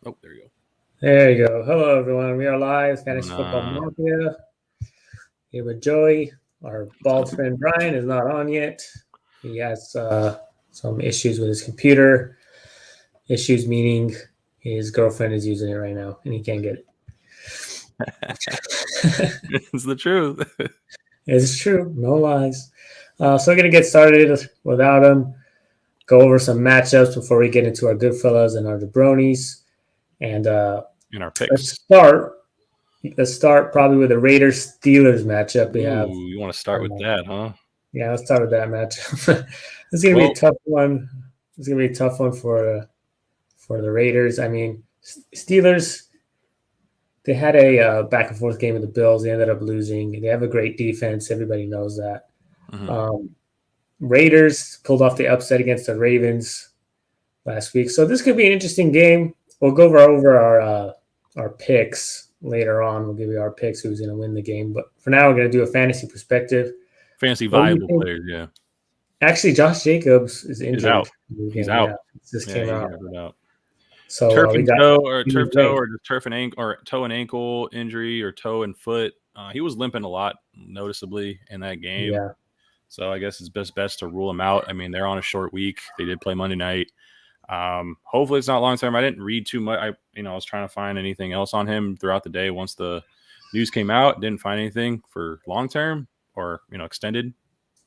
Oh, there you go. There you go. Hello, everyone. We are live. Fantasy Football Nah, Mafia. Here with Joey. Our bald friend Brian is not on yet. He has some issues with his computer. Issues meaning his girlfriend is using it right now and he can't get it. it's the truth. It's true. No lies. So we're going to get started without him. Go over some matchups before we get into our Goodfellas and our Jabronis. And In our let's picks. start. Let's start probably with the Raiders Steelers matchup we have. Ooh, you want to start with that, huh? Yeah, let's start with that matchup. This is gonna be a Well, tough one. It's gonna be a tough one for the Raiders. I mean, Steelers. They had a back and forth game with the Bills. They ended up losing. They have a great defense. Everybody knows that. mhm. Um, Raiders pulled off the upset against the Ravens last week, so this could be an interesting game. We'll go over our picks later on. We'll give you our picks who's going to win the game. But for now, we're going to do a fantasy perspective. Fantasy What do you viable think? players, yeah. Actually, Josh Jacobs is He's injured out. in the He's game. Yeah, out. this Yeah, came he out. got it out. So Turf we and got toe or Kenny turf toe Drake. or just turf and ankle or toe and ankle injury or toe and foot. He was limping a lot noticeably in that game. Yeah, So I guess it's best to rule him out. I mean, they're on a short week. They did play Monday night. Hopefully it's not long term. I didn't read too much. I was trying to find anything else on him throughout the day. Once the news came out, didn't find anything for long term or extended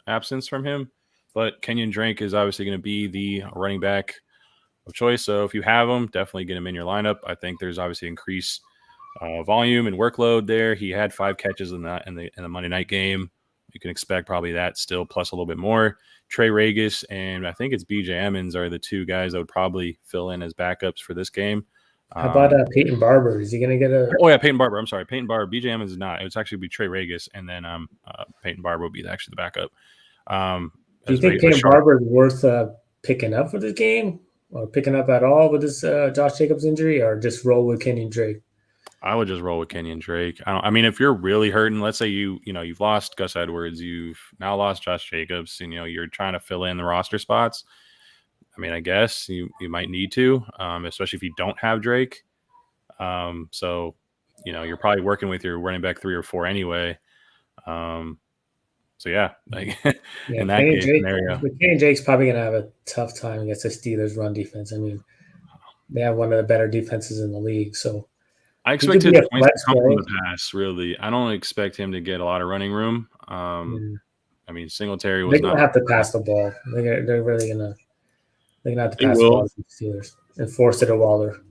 absence from him. But Kenyon Drake is obviously going to be the running back of choice. So if you have him, definitely get him in your lineup. I think there's obviously increased volume and workload there. He had 5 catches in the Monday night game. You can expect probably that still plus a little bit more. Trey Regis and I think it's BJ Emmons are the 2 guys that would probably fill in as backups for this game. how about Um, Peyton Barber? Is he gonna get a? oh yeah, Peyton Barber. I'm sorry, Peyton Barber. BJ Emmons is not. It's actually be Trey Regis, and then Peyton Barber will be actually the backup. Um, Do you as think Peyton Rashard. Barber is worth picking up for this game, or picking up at all with this Josh Jacobs injury, or just roll with Kenny Drake? I would just roll with Kenyon Drake. I mean, if you're really hurting, let's say you've lost Gus Edwards, you've now lost Josh Jacobs, and you're trying to fill in the roster spots. I mean, I guess you might need to, especially if you don't have Drake. So you're probably working with your running back 3 or 4 anyway. So yeah, like Yeah, in that Kenny case Drake. scenario, Kenny Drake's probably gonna have a tough time against the Steelers' run defense. I mean, they have one of the better defenses in the league, so I he expect could his be a points to flex come from play. the pass. Really, I don't expect him to get a lot of running room. Yeah. I mean, Singletary They're was gonna not. have to pass the ball. They're really gonna have to They pass the ball will. to the Steelers and force it to Waller.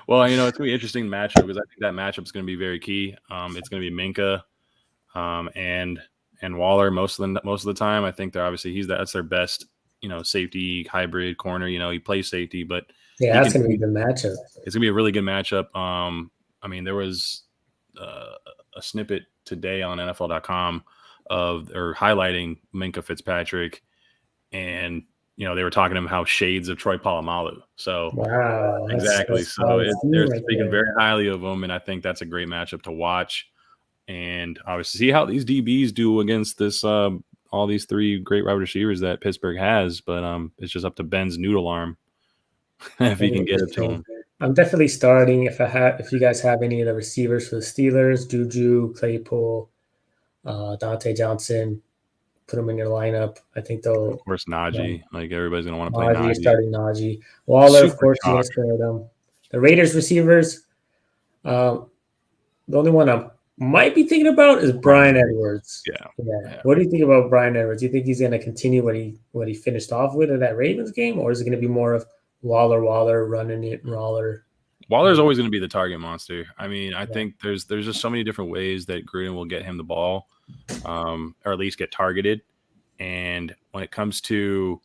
Well, it's gonna be an interesting matchup because I think that matchup is gonna be very key. It's gonna be Minka, and Waller most of the time. I think that's their best safety hybrid corner. He plays safety, but Yeah, he that's can. gonna be the matchup. It's gonna be a really good matchup. I mean, there was uh, a snippet today on NFL.com or highlighting Minka Fitzpatrick, and they were talking to him how shades of Troy Polamalu. So Wow, exactly. that's So solid they're team right speaking there. very highly of him, and I think that's a great matchup to watch. And obviously, see how these DBs do against this all these 3 great wide receivers that Pittsburgh has. But it's just up to Ben's noodle arm if he Very can get it to interesting. him. I'm definitely starting if you guys have any of the receivers for the Steelers, Juju, Claypool, Dante Johnson, put them in your lineup. I think Of they'll. course, Najee. Like everybody's gonna want to play Najee, you're Najee. starting Najee. Waller, of Super course, you're chalk. gonna start them. The Raiders receivers. Um, the only one I might be thinking about is Brian Brian Edwards. Edwards. Yeah, Yeah. yeah. What do you think about Brian Edwards? Do you think he's going to continue what he finished off with in that Ravens game, or is it going to be more of Waller running it, Waller? Waller's always going to be the target monster. I mean, I Yeah. think there's just so many different ways that Gruden will get him the ball, or at least get targeted. And when it comes to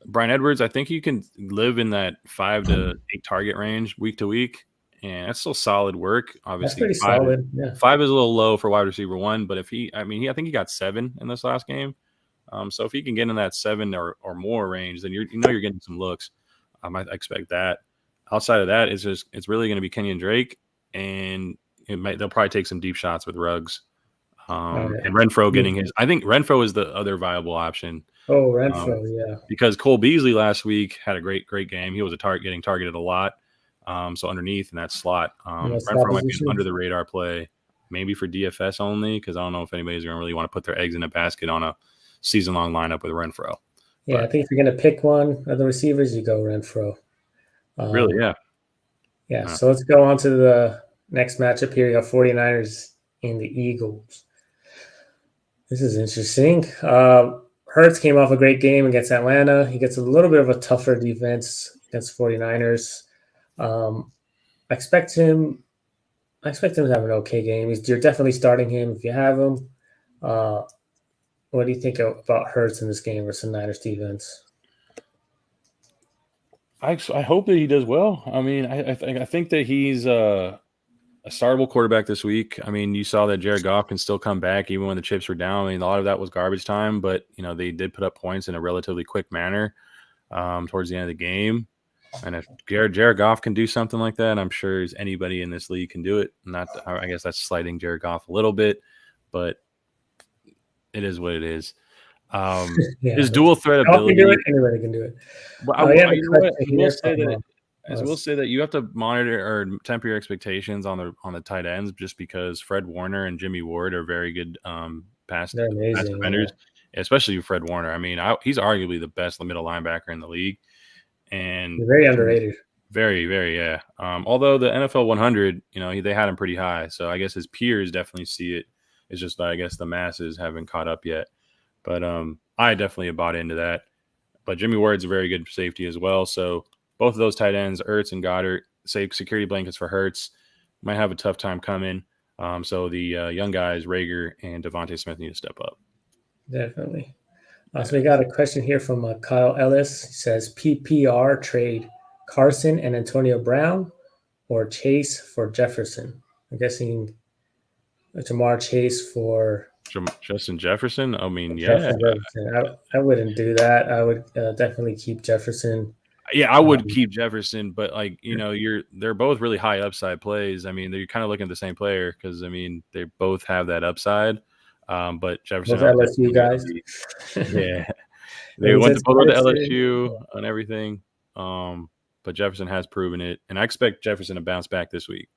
Brian Edwards, I think you can live in that 5 to 8 target range week to week, and that's still solid work. That's Obviously, pretty solid. Yeah. 5 is a little low for wide receiver 1, but I think he got 7 in this last game. So if he can get in that 7 or more range, then you're getting some looks. I expect that. Outside of that, it's really going to be Kenyon Drake, and they'll probably take some deep shots with Ruggs. Yeah. And Renfro getting his. I think Renfro is the other viable option. Oh, Renfro, yeah. Because Cole Beasley last week had a great game. He was getting targeted a lot. So underneath in that slot, Renfro might be an under the radar play, maybe for DFS only, because I don't know if anybody's going to really want to put their eggs in a basket on a season long lineup with Renfro. Yeah, but I think if you're going to pick one of the receivers, you go Renfro. Really, yeah. Yeah, so let's go on to the next matchup here. You have 49ers and the Eagles. This is interesting. Hurts came off a great game against Atlanta. He gets a little bit of a tougher defense against 49ers. I expect him to have an okay game. You're definitely starting him if you have him. What do you think about Hurts in this game versus the Niners defense? I hope that he does well. I mean, I think that he's a startable quarterback this week. I mean, you saw that Jared Goff can still come back even when the chips were down. I mean, a lot of that was garbage time, but they did put up points in a relatively quick manner towards the end of the game. And if Jared Goff can do something like that, I'm sure anybody in this league can do it. I guess that's slighting Jared Goff a little bit, but it is what it is. His dual threat ability. Can do it. Anybody can do it. But I will say that you have to monitor or temper your expectations on the tight ends, just because Fred Warner and Jimmy Ward are very good pass defenders, especially Fred Warner. I mean, he's arguably the best middle linebacker in the league, and he's very underrated. Very, very, yeah. Although the NFL 100, they had him pretty high, so I guess his peers definitely see it. It's just that I guess the masses haven't caught up yet. But I definitely have bought into that. But Jimmy Ward's a very good safety as well. So both of those tight ends, Ertz and Goddard, say security blankets for Hurts, might have a tough time coming. So the young guys, Rager and Devontae Smith, need to step up. Definitely. So we got a question here from Kyle Ellis. He says, PPR trade Carson and Antonio Brown or Chase for Jefferson? I'm guessing Jamar Chase for Justin Jefferson. I mean, yeah. I wouldn't do that. I would definitely keep Jefferson. Yeah, I would keep Jefferson, but they're both really high upside plays. I mean, they're kind of looking at the same player because I mean they both have that upside. But Jefferson, both LSU guys. Yeah, they went to LSU and everything. But Jefferson has proven it, and I expect Jefferson to bounce back this week.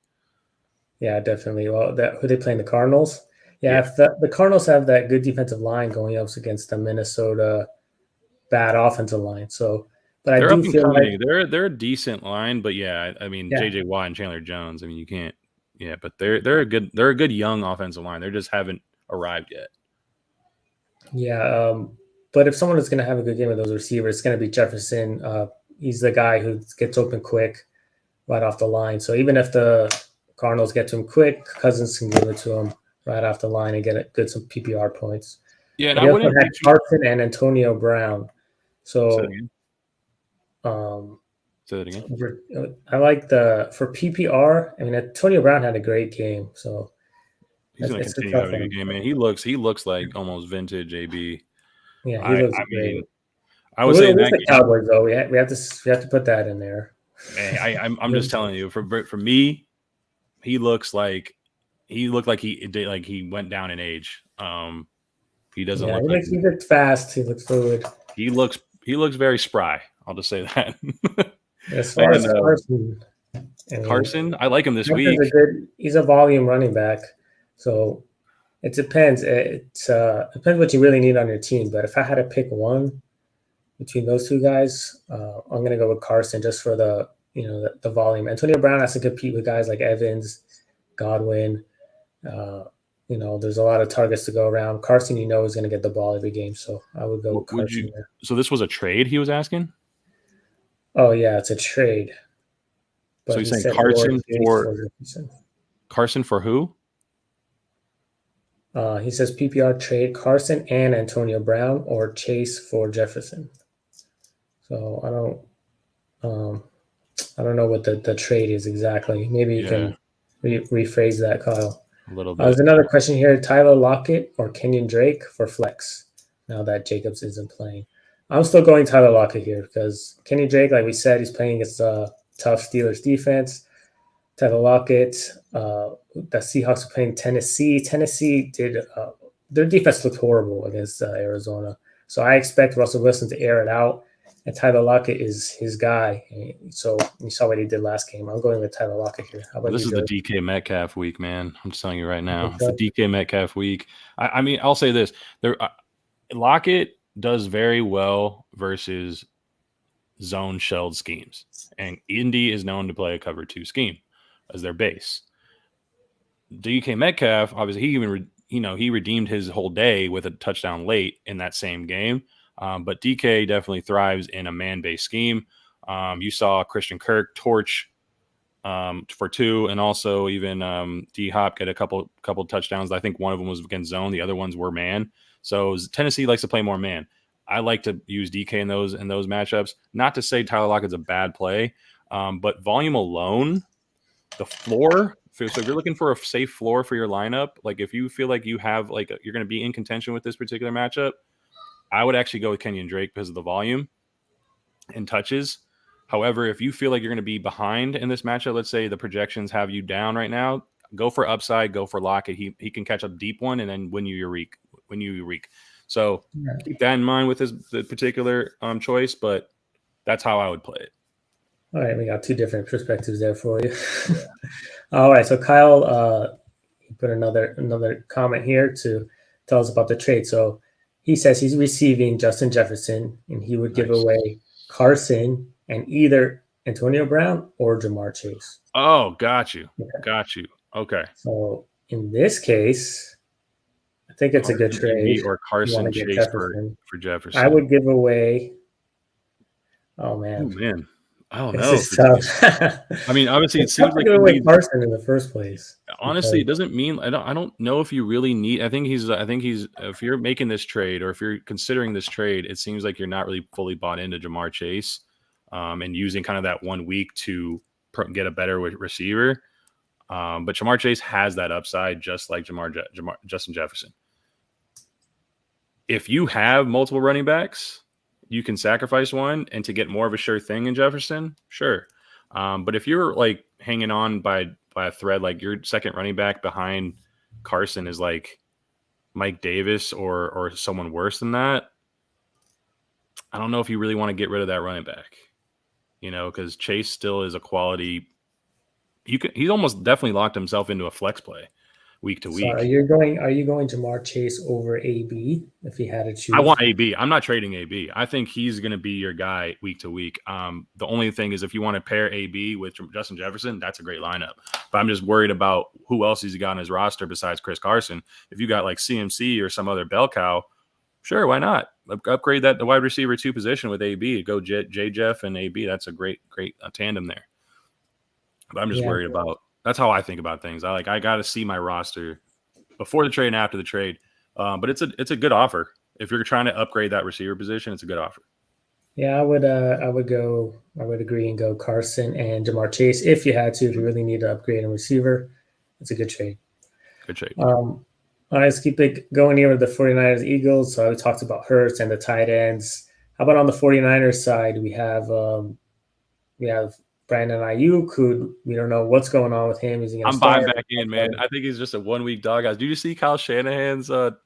Yeah, definitely. Well, who they playing? The Cardinals. Yeah, if the Cardinals have that good defensive line going up against the Minnesota bad offensive line. So, but I do feel like they're a decent line. But yeah, I mean J.J. Watt and Chandler Jones. I mean you can't. Yeah, but they're a good young offensive line. They just haven't arrived yet. Yeah, but if someone is going to have a good game with those receivers, it's going to be Jefferson. He's the guy who gets open quick right off the line. So even if the Cardinals get to him quick, Cousins can give it to him right off the line and get some PPR points. Yeah, and I wouldn't have Carson and Antonio Brown. So, say that again. I like for PPR. I mean, Antonio Brown had a great game, so he's going to continue having a good game, man. He looks like almost vintage AB. Yeah, he looks great. Mean, I would say the Cowboys though. We have to put that in there. Hey, I'm just telling you. For me, he looked like he went down in age. He doesn't look like he looks fast. He looks fluid. He looks very spry. I'll just say that. As far as Carson, I like him this week. He's a volume running back, so it depends. It depends what you really need on your team. But if I had to pick one between those two guys, I'm going to go with Carson just for the volume. Antonio Brown has to compete with guys like Evans, Godwin. There's a lot of targets to go around. Carson, is going to get the ball every game, so I would go with Carson there. So this was a trade he was asking? Oh, yeah, it's a trade. But so he's saying Carson for who? He says PPR trade Carson and Antonio Brown or Chase for Jefferson. So I don't know what the trade is exactly. Maybe you can rephrase that, Kyle. A little bit. There's another question here: Tyler Lockett or Kenyon Drake for flex? Now that Jacobs isn't playing, I'm still going Tyler Lockett here because Kenyon Drake, like we said, he's playing against a tough Steelers defense. Tyler Lockett, the Seahawks are playing Tennessee. Tennessee did their defense looked horrible against Arizona. So I expect Russell Wilson to air it out. And Tyler Lockett is his guy. So you saw what he did last game. I'm going with Tyler Lockett here. How about This you, is the Joe? DK Metcalf week, man. I'm just telling you right now. It's so? the DK Metcalf week. I mean, I'll say this: Lockett does very well versus zone shelled schemes, and Indy is known to play a cover 2 scheme as their base. DK Metcalf, obviously, he redeemed his whole day with a touchdown late in that same game. But DK definitely thrives in a man-based scheme. You saw Christian Kirk torch for 2, and also even D Hop get a couple touchdowns. I think one of them was against zone, the other ones were man. So Tennessee likes to play more man. I like to use DK in those matchups. Not to say Tyler Lockett's a bad play, but volume alone, the floor. So if you're looking for a safe floor for your lineup, like if you feel like you have you're going to be in contention with this particular matchup, I would actually go with Kenyon Drake because of the volume and touches. However, if you feel like you're going to be behind in this matchup, let's say the projections have you down right now, go for upside, go for Lockett. He can catch a deep one and then win you your week. So keep that in mind with the particular choice, but that's how I would play it. All right, we got 2 different perspectives there for you. All right, so Kyle put another comment here to tell us about the trade. So he says he's receiving Justin Jefferson, and he would give away Carson and either Antonio Brown or Jamar Chase. Oh, got you. Okay. So in this case, I think it's Carson, a good trade. Or Carson Chase for Jefferson. I would give away. Oh man. I don't know. I mean, obviously, it seems like you Carson in the first place. Honestly, it doesn't mean I don't know if you really need. I think he's. If you're making this trade or if you're considering this trade, it seems like you're not really fully bought into Jamar Chase, and using kind of that 1 week to get a better receiver. But Jamar Chase has that upside, just like Justin Jefferson. If you have multiple running backs, you can sacrifice one and to get more of a sure thing in Jefferson, sure. But if you're like hanging on by a thread, like your second running back behind Carson is like Mike Davis or someone worse than that, I don't know if you really want to get rid of that running back, because Chase still is a quality. He's almost definitely locked himself into a flex play week to week. So are you going Jamar Chase over AB if he had to choose? I want AB. I'm not trading AB. I think he's going to be your guy week to week. The only thing is if you want to pair AB with Justin Jefferson, that's a great lineup. But I'm just worried about who else he's got on his roster besides Chris Carson. If you got like CMC or some other bell cow, sure, why not? Upgrade the wide receiver 2 position with AB. Go J Jeff and AB. That's a great tandem there. But I'm just worried about. That's how I think about things. I got to see my roster before the trade and after the trade. But it's a good offer. If you're trying to upgrade that receiver position, it's a good offer. Yeah, I would agree and go Carson and Jamar Chase if you had to. If you really need to upgrade a receiver, it's a good trade. Good trade. All right, let's keep it going here with the 49ers Eagles. So we talked about Hurts and the tight ends. How about on the 49ers side? We have Brandon Ayuk, who we don't know what's going on with him. I'm buying back in, man. I think he's just a 1 week dog. Did you see Kyle Shanahan's? I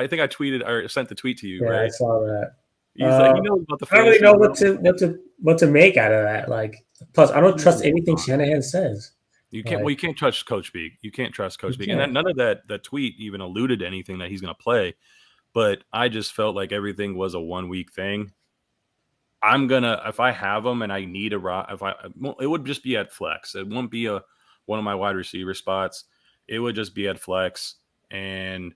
think I tweeted or sent the tweet to you. Yeah, right? I saw that. He's like, he knows about the. I don't really know what to make out of that. Like, plus, I don't trust anything Shanahan says. You can't. Well, you can't trust Coach Speak. You can't trust Coach Speak, and none of that tweet even alluded to anything that he's going to play. But I just felt like everything was a 1 week thing. I'm gonna, if I have them and I need it would just be at flex. It won't be one of my wide receiver spots. It would just be at flex. And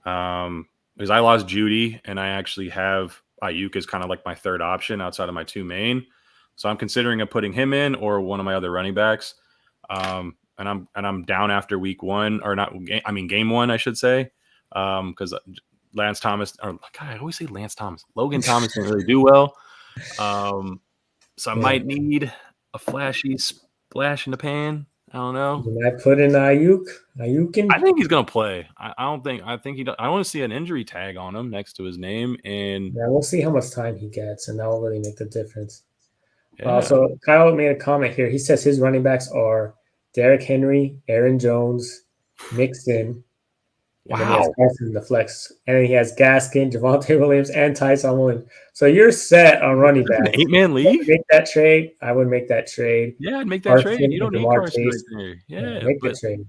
because I lost Judy and I actually have Ayuk as kind of like my third option outside of my 2 main. So I'm considering putting him in or one of my other running backs. And I'm down after week 1 or not. I mean, game 1, I should say. Because Lance Thomas, or God, I always say Lance Thomas. Logan Thomas didn't really do well. So I might need a flashy splash in the pan. I don't know. You might put in Ayuk. I think he's gonna play. I think he. I want to see an injury tag on him next to his name, and we'll see how much time he gets, and that will really make the difference. Yeah. So Kyle made a comment here. He says his running backs are Derrick Henry, Aaron Jones, Mixon, And then he has Wow. Carson in the flex. And then he has Gaskin, Javonte Williams, and Tyson Williams. So you're set on running That's an backs. 8-man league? Make that trade. I would make that trade. Yeah, I'd make that trade. Carson You and don't need Jamar Carson right Chase. there. Yeah, Yeah, make but the trade.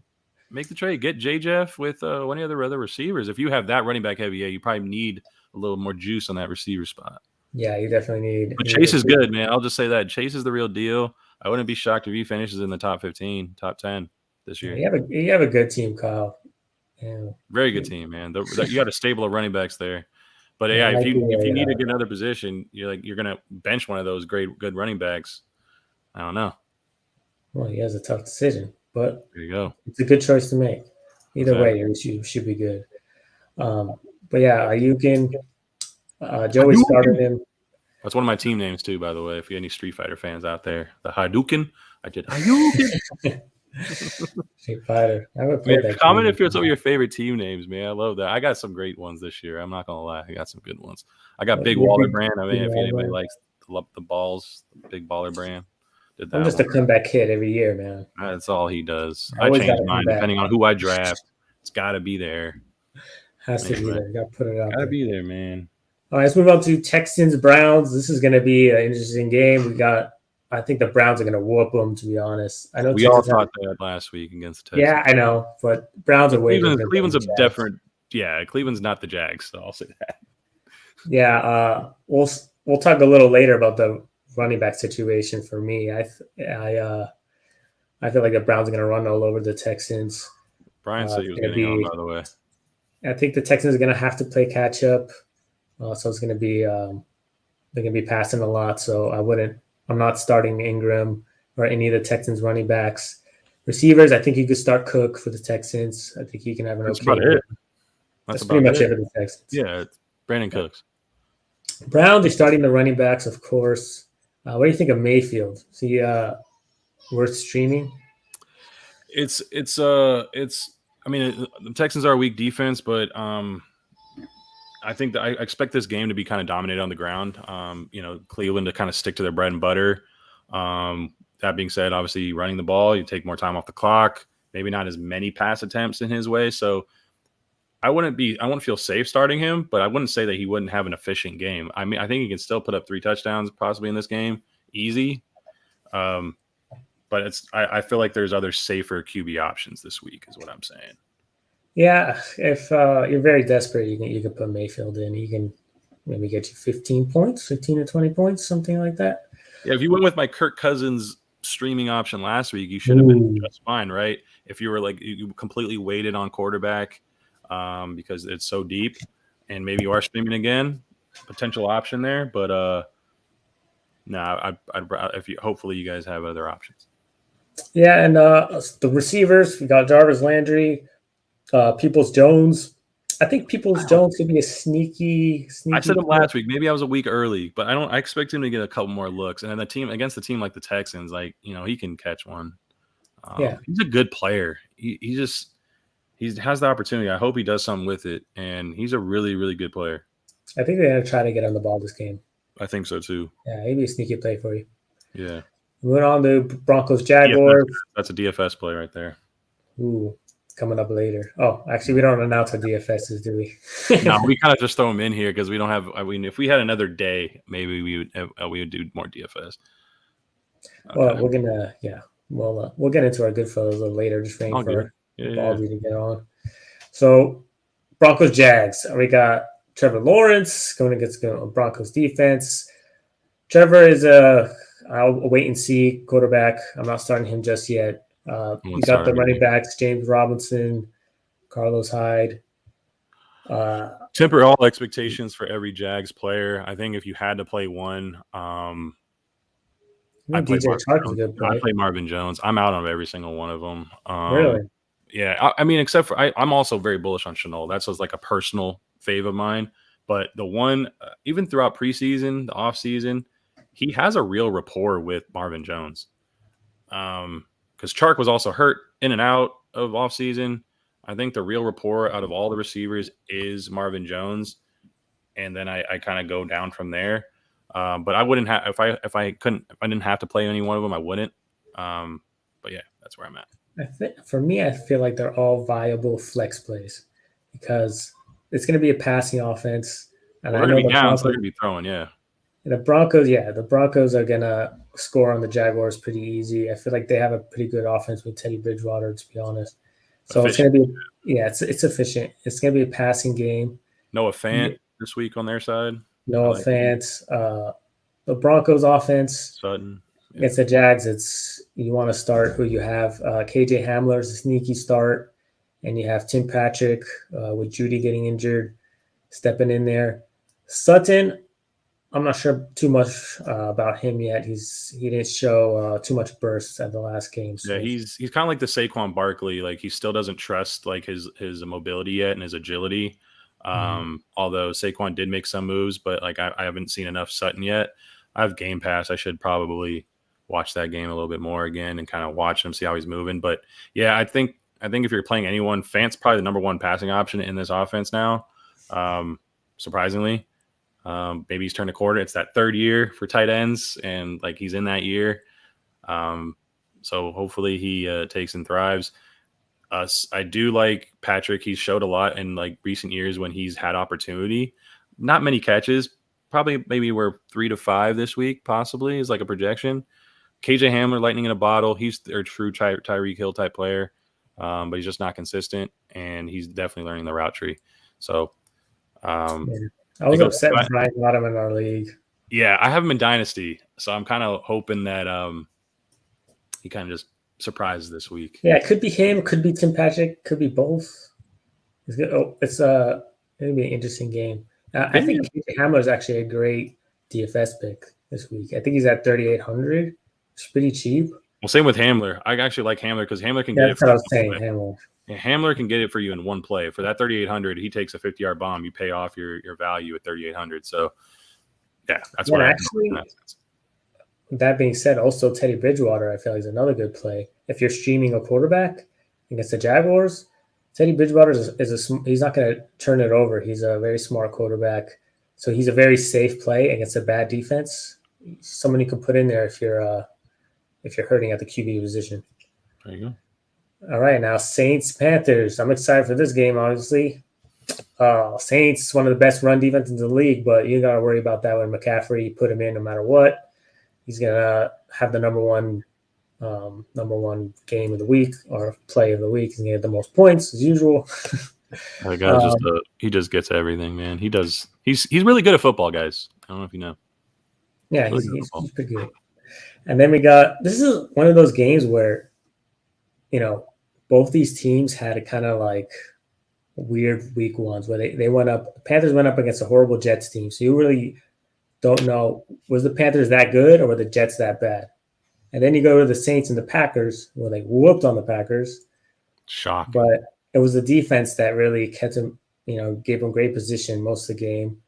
make the trade. Get J. Jeff with one of the other receivers. If you have that running back heavy, yeah, you probably need a little more juice on that receiver spot. Yeah, you definitely need. But Chase is good, man. I'll just say that. Chase is the real deal. I wouldn't be shocked if he finishes in the top 15, top 10 this year. You have a good team, Kyle. Yeah. Very good team, man. You got a stable of running backs there. But yeah, if you need to get another position, you're gonna bench one of those good running backs. I don't know. Well, he has a tough decision, but There you go. it's a good choice to make. Either way, you should be good. But yeah, Ayukin, Joey started him. That's one of my team names too, by the way. If you have any Street Fighter fans out there, the Hadouken, I did Hadouken. Street Fighter. I haven't played that. Comment if you're some of your favorite team names, man. I love that. I got some great ones this year. I'm not gonna lie, I got some good ones. I got Big Waller brand. I mean, if anybody likes the balls, Big Baller brand. I'm just a comeback kid every year, man. That's all he does. I change mine depending on who I draft. It's got to be there. Has to be there. Got to put it out. Got to be there, man. All right, let's move on to Texans Browns. This is going to be an interesting game. I think the Browns are going to whoop them. To be honest, I know we all thought that last week against the Texans. Yeah, I know, but Browns are way. Cleveland's a different. Yeah, Cleveland's not the Jags, so I'll say that. Yeah, we'll talk a little later about the running back situation for me. I feel like the Browns are going to run all over the Texans. Brian said he was getting on, by the way. I think the Texans are going to have to play catch up. So it's going to be they're going to be passing a lot. So I'm not starting Ingram or any of the Texans running backs. Receivers, I think you could start Cook for the Texans. I think he can have an That's okay. About it. That's pretty much it for the Texans. Yeah, it's Brandon Cooks. Browns, they're starting the running backs, of course. What do you think of Mayfield? Is he worth streaming? It's. I mean, the Texans are a weak defense, but I think that I expect this game to be kind of dominated on the ground. Cleveland to kind of stick to their bread and butter. That being said, obviously running the ball, you take more time off the clock. Maybe not as many pass attempts in his way. So I wouldn't feel safe starting him, but I wouldn't say that he wouldn't have an efficient game. I mean, I think he can still put up 3 touchdowns possibly in this game, easy. But I feel like there's other safer QB options this week, is what I'm saying. Yeah, if you're very desperate, you can put Mayfield in. He can maybe get you 15 or 20 points, something like that. Yeah, if you went with my Kirk Cousins streaming option last week, you should have been just fine, right? If you were like you completely waited on quarterback because it's so deep, and maybe you are streaming again, potential option there. But hopefully you guys have other options. Yeah, and the receivers, we got Jarvis Landry, Peoples-Jones. I think Peoples-Jones could be a sneaky. I said him last week. Maybe I was a week early, but I expect him to get a couple more looks. And then against the team like the Texans, he can catch one. He's a good player. He has the opportunity. I hope he does something with it, and he's a really, really good player. I think they're gonna try to get on the ball this game. I think so too. Yeah, maybe a sneaky play for you. Yeah. Moving on to Broncos Jaguars. That's a DFS play right there. Ooh, coming up later. Oh, actually, we don't announce what DFS is, do we? No, we kind of just throw them in here because we don't have. I mean, if we had another day, maybe we would do more DFS. Well, we'll get into our good fellows a little later. Just waiting for Baldy to get on. So, Broncos Jags. We got Trevor Lawrence going against Broncos defense. Trevor is I'll wait and see quarterback. I'm not starting him just yet. You got the running backs, James Robinson, Carlos Hyde. Temper all expectations for every Jags player. I think if you had to play one, I play Marvin Jones. I'm out on every single one of them. Really? Yeah. I mean, except for I'm also very bullish on Shenault. That's just like a personal fave of mine. But the one, even throughout preseason, the offseason, he has a real rapport with Marvin Jones. Because Chark was also hurt in and out of offseason. I think the real rapport out of all the receivers is Marvin Jones. And then I kind of go down from there. But I wouldn't have if I didn't have to play any one of them, I wouldn't. But yeah, that's where I'm at. For me, I feel like they're all viable flex plays. because it's going to be a passing offense. And Well, I they're going know to be the down, so they're Broncos, going to be throwing. Yeah. the Broncos are going to score on the Jaguars pretty easy. I feel like they have a pretty good offense with Teddy Bridgewater, to be honest. So it's going Efficient. to be, it's efficient. It's going to be a passing game. Noah Fant this week on their side. No offense. The Broncos offense Sutton. against the Jags, it's you want to start who you have. KJ Hamler is a sneaky start, and you have Tim Patrick with Judy getting injured, stepping in there. Sutton, I'm not sure too much about him yet. He didn't show too much burst at the last game. So. Yeah, he's kind of like the Saquon Barkley. Like he still doesn't trust like his mobility yet and his agility. Although Saquon did make some moves, but like I haven't seen enough Sutton yet. I have Game Pass. I should probably watch that game a little bit more again and kind of watch him, see how he's moving. But yeah, I think if you're playing anyone, Fant's probably the number one passing option in this offense now. Surprisingly, maybe he's turned a quarter. It's that third year for tight ends, and like he's in that year. So hopefully he takes and thrives. I do like Patrick. He's showed a lot in like recent years when he's had opportunity. Not many catches. Probably maybe we're 3 to 5 this week, possibly is like a projection. KJ Hamler, lightning in a bottle. He's their true Tyreek Hill type player, but he's just not consistent, and he's definitely learning the route tree. So I was upset with Brian got him in our league. Yeah, I have him in Dynasty, so I'm kind of hoping that he kind of just surprises this week. Yeah, it could be him, could be Tim Patrick, could be both. It's gonna be an interesting game. I think KJ Hamler is actually a great DFS pick this week. I think he's at 3,800. It's pretty cheap. Well, same with Hamler. I actually like Hamler because Hamler can get it. That's what I was saying. Hamler. Yeah, Hamler can get it for you in one play. For that 3,800, he takes a 50-yard bomb. You pay off your value at 3,800. So, yeah, that's what actually. That being said, also Teddy Bridgewater, I feel like is another good play. If you're streaming a quarterback against the Jaguars, Teddy Bridgewater he's not going to turn it over. He's a very smart quarterback, so he's a very safe play against a bad defense. Someone you can put in there if you're hurting at the QB position. There you go. All right, now Saints Panthers. I'm excited for this game. Obviously, Saints one of the best run defenses in the league, but you got to worry about that when McCaffrey. You put him in no matter what. He's gonna have the number one game of the week or play of the week. He's gonna get the most points as usual. That guy's he just gets everything, man. He does. He's really good at football, guys. I don't know if you know. Yeah, he's pretty good. And then this is one of those games where, both these teams had a kind of like weird week ones where they went up. The Panthers went up against a horrible Jets team, so you really don't know, was the Panthers that good or were the Jets that bad? And then you go to the Saints and the Packers, where they whooped on the Packers. Shock. But it was the defense that really kept him, gave him great position most of the game.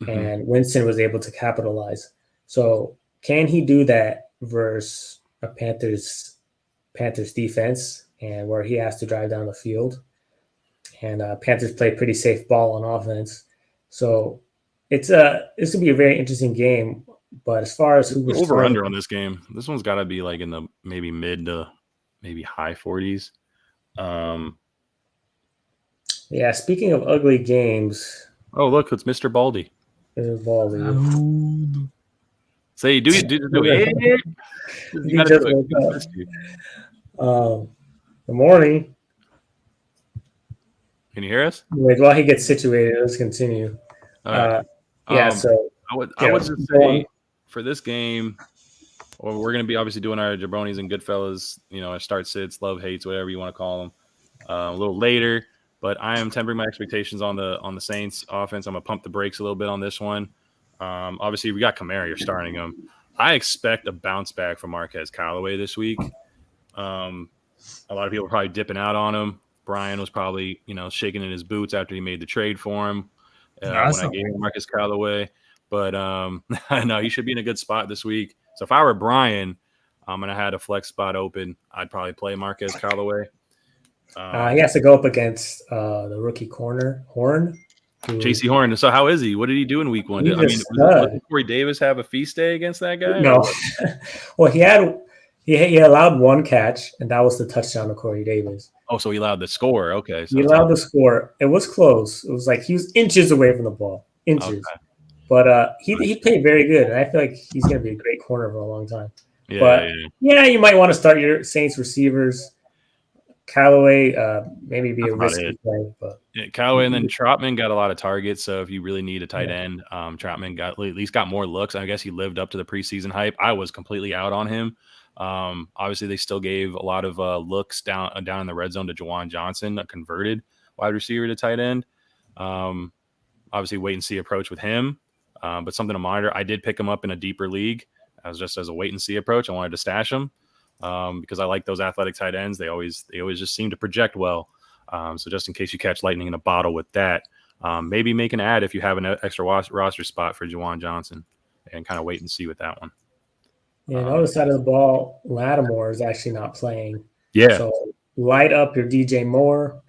Mm-hmm. And Winston was able to capitalize. So can he do that versus a Panthers defense and where he has to drive down the field? And Panthers play pretty safe ball on offense. So this will be a very interesting game, but as far as who was over under on this game, this one's got to be like in the maybe mid to maybe high 40s. Yeah. Speaking of ugly games. Oh, look, it's Mr. Baldy. Mr. Baldy. Say, do it. Good morning. Can you hear us? While he gets situated, let's continue. Right. So I would just say for this game, or we're going to be obviously doing our jabronis and Goodfellas, our start sits, love hates, whatever you want to call them, a little later. But I am tempering my expectations on the Saints offense. I'm gonna pump the brakes a little bit on this one. Obviously, we got Kamara. You're starting him. I expect a bounce back from Marquez Callaway this week. A lot of people are probably dipping out on him. Brian was probably shaking in his boots after he made the trade for him. When I gave him Marcus Callaway. But no, he should be in a good spot this week. So if I were Brian, and I had a flex spot open, I'd probably play Marquez Callaway. He has to go up against the rookie corner, Horn. J.C. Horn. So how is he? What did he do in week one? Did Corey Davis have a feast day against that guy? No. Well, he allowed one catch, and that was the touchdown to Corey Davis. Oh, so he allowed the score. Okay, so He allowed the score. It was close. It was like he was inches away from the ball, inches. Okay. But he played very good, and I feel like he's going to be a great corner for a long time. Yeah, But yeah, you might want to start your Saints receivers. Callaway, maybe be That's a about risky it. play, but Yeah, Callaway and then Trotman got a lot of targets. So if you really need a tight end, Trotman got at least got more looks. I guess he lived up to the preseason hype. I was completely out on him. Obviously, they still gave a lot of looks down in the red zone to Juwan Johnson, a converted wide receiver to tight end. Obviously, wait and see approach with him, but something to monitor. I did pick him up in a deeper league as a wait and see approach. I wanted to stash him because I like those athletic tight ends. They always just seem to project well. So just in case you catch lightning in a bottle with that, maybe make an ad if you have an extra roster spot for Juwan Johnson and kind of wait and see with that one. yeah, on the other side of the ball, Lattimore is actually not playing. Yeah. So light up your DJ Moore.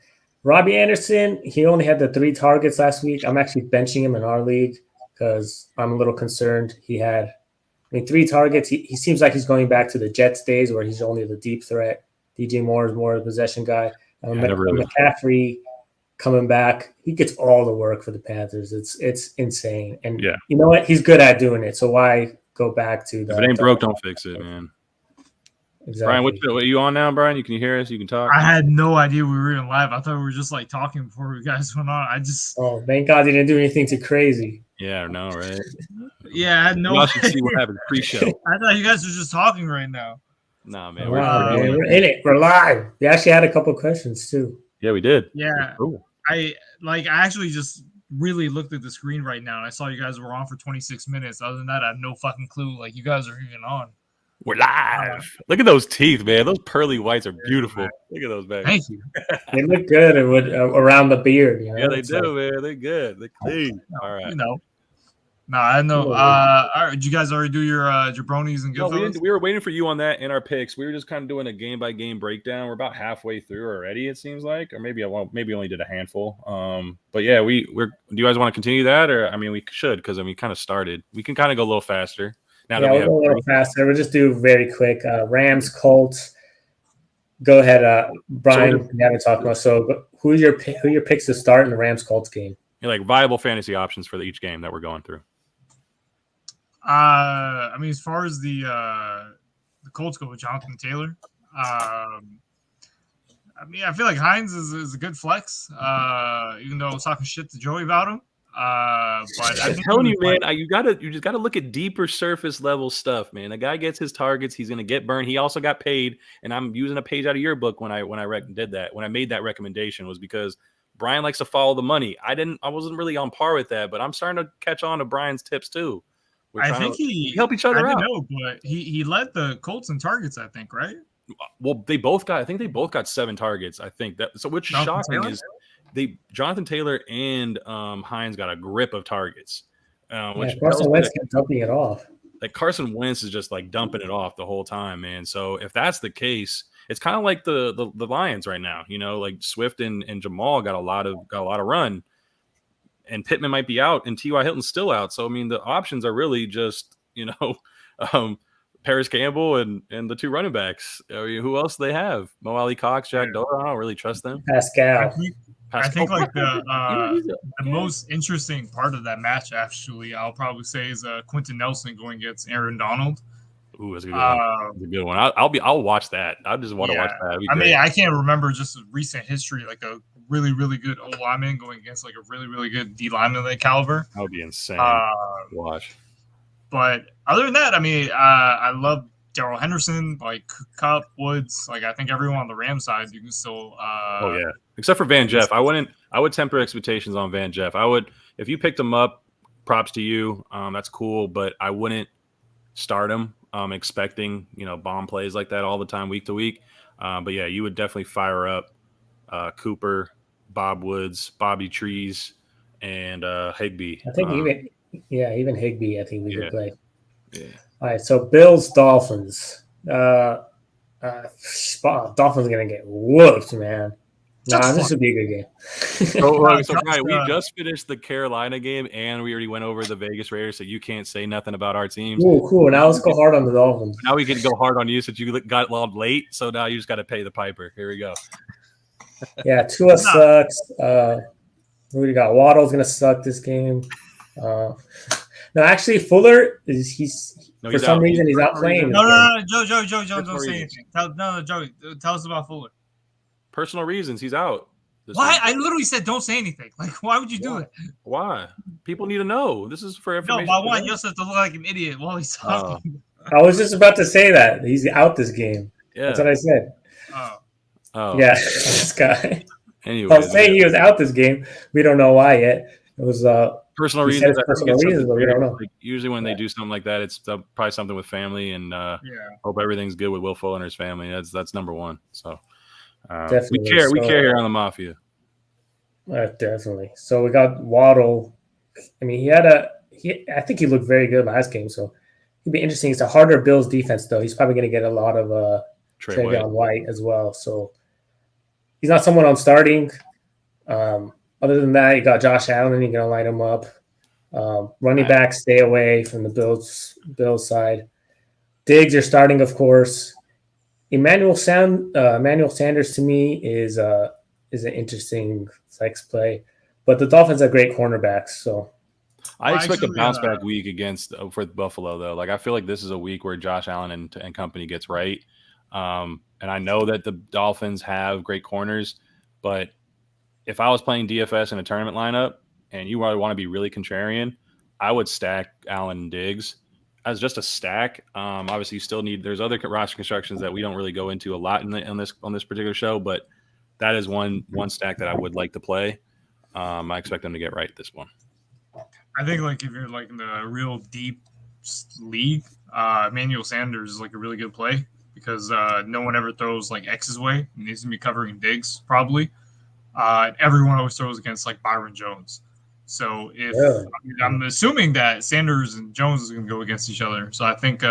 Robbie Anderson, he only had the 3 targets last week. I'm actually benching him in our league because I'm a little concerned. He had, 3 targets. He seems like he's going back to the Jets days where he's only the deep threat. DJ Moore is more of a possession guy. McCaffrey coming back, he gets all the work for the Panthers. It's insane. And you know what? He's good at doing it. So why go back to that? If it ain't broke, don't fix it, man. Exactly. Brian, what are you on now, Brian? Can you hear us? You can talk? I had no idea we were even live. I thought we were just like talking before you guys went on. Oh, thank God he didn't do anything too crazy. Yeah, no, right? Yeah, I had no idea. See what happened pre-show. I thought you guys were just talking right now. Nah, man. We're in it. We're live. We actually had a couple of questions too. Yeah, we did. Yeah. Cool. I actually just really looked at the screen right now and I saw you guys were on for 26 minutes. Other than that, I had no fucking clue like you guys are even on. We're live. Look at those teeth, man. Those pearly whites are beautiful. Look at those bags. Thank you. They look good around the beard. You know? Yeah, they do, man. They're good. They're clean. All right. No, I know. All right, did you guys already do your jabronis and Goodfellas? No, we were waiting for you on that in our picks. We were just kind of doing a game by game breakdown. We're about halfway through already, it seems like, or maybe only did a handful. But yeah, we're. Do you guys want to continue that, or we should because we kind of started. We can kind of go a little faster. Now that we'll go a little faster. We'll just do very quick. Rams, Colts. Go ahead, Brian. We haven't talked about. So, who are your picks to start in the Rams Colts game? Like viable fantasy options for each game that we're going through. As far as the Colts go with Jonathan Taylor, I feel like Hines is a good flex. Even though I was talking shit to Joey about him. But I'm telling you, man, you just gotta look at deeper surface level stuff, man. The guy gets his targets, he's gonna get burned. He also got paid, and I'm using a page out of your book when I did that. When I made that recommendation was because Brian likes to follow the money. I wasn't really on par with that, but I'm starting to catch on to Brian's tips too. I think we help each other out. Know, but he led the Colts in targets, I think, right? Well, they both got 7 targets. I think that. So what's shocking is Jonathan Taylor and Hines got a grip of targets. Carson Wentz kept dumping it off. Like Carson Wentz is just like dumping it off the whole time, man. So if that's the case, it's kind of like the Lions right now. Like Swift and Jamal got a lot of run. And Pittman might be out, and T.Y. Hilton's still out. So, the options are really just, Paris Campbell and the 2 running backs. Who else do they have? Mo Alley Cox, Jack Doyle. I don't really trust them. Pascal. I think like the most interesting part of that match, actually, I'll probably say is Quentin Nelson going against Aaron Donald. Ooh, that's a good one. That's a good one. I'll watch that. I just want to watch that. I can't remember just recent history, like a really, really good O lineman going against like a really, really good D lineman of that caliber. That would be insane. Watch. But other than that, I love Darrell Henderson, like Kupp, Woods. Like I think everyone on the Rams side, you can still. Oh yeah, except for Van Jeff. I would temper expectations on Van Jeff. I would, if you picked him up, props to you. That's cool, but I wouldn't start him. Expecting bomb plays like that all the time, week to week. But yeah, you would definitely fire up Cooper, Bob Woods, Bobby Trees, and Higbee. I think even Higbee. I think we could play. Yeah. All right, so Bills Dolphins. Dolphins are gonna get whooped, man. This would be a good game. So right, we just finished the Carolina game, and we already went over the Vegas Raiders, so you can't say nothing about our teams. Cool. Now let's go hard on the Dolphins. Now we can go hard on you since you got loud late, so now you just got to pay the piper. Here we go. Yeah, Tua sucks. Who do you got? Waddle's gonna suck this game. No, actually, Fuller is No, for he's some out. reason he's not playing this game. Joe, don't Personal say reasons. anything. Joey, tell us about Fuller. Personal reasons. He's out. Why? week. I literally said don't say anything. Like, why would you do that? Why? People need to know. This is for No, information. but I want Yosef to look like an idiot while he's talking. I was just about to say that he's out this game. Yeah. That's what I said. Oh. Yeah, this guy. Anyway, I was saying he was out this game. We don't know why yet. It was personal he said reasons. it's personal reasons, but we don't know. Like, usually when they do something like that, it's probably something with family, and hope everything's good with Will Fuller and his family. That's number one. So we care. We care here on the Mafia. Definitely. So we got Waddle. I mean, I think he looked very good last game. So it'd be interesting. It's a harder Bills defense, though. He's probably going to get a lot of Tre'Davious White as well. So he's not someone I'm starting. Other than that, you got Josh Allen. You're going to light him up. Running back, stay away from the Bills side. Diggs, you're starting, of course. Emmanuel Sanders to me is an interesting flex play, but the Dolphins have great cornerbacks. So I expect a bounce back week against for Buffalo, though. Like I feel like this is a week where Josh Allen and company gets right. And I know that the Dolphins have great corners, but if I was playing DFS in a tournament lineup and you want to be really contrarian, I would stack Allen and Diggs as just a stack. Obviously, you still need. There's other roster constructions that we don't really go into a lot on this particular show, but that is one stack that I would like to play. I expect them to get right this one. I think like if you're like in the real deep league, Emmanuel Sanders is like a really good play because no one ever throws like X's way. He needs to be covering Diggs probably. Everyone always throws against like Byron Jones. So I'm assuming that Sanders and Jones is going to go against each other. So I think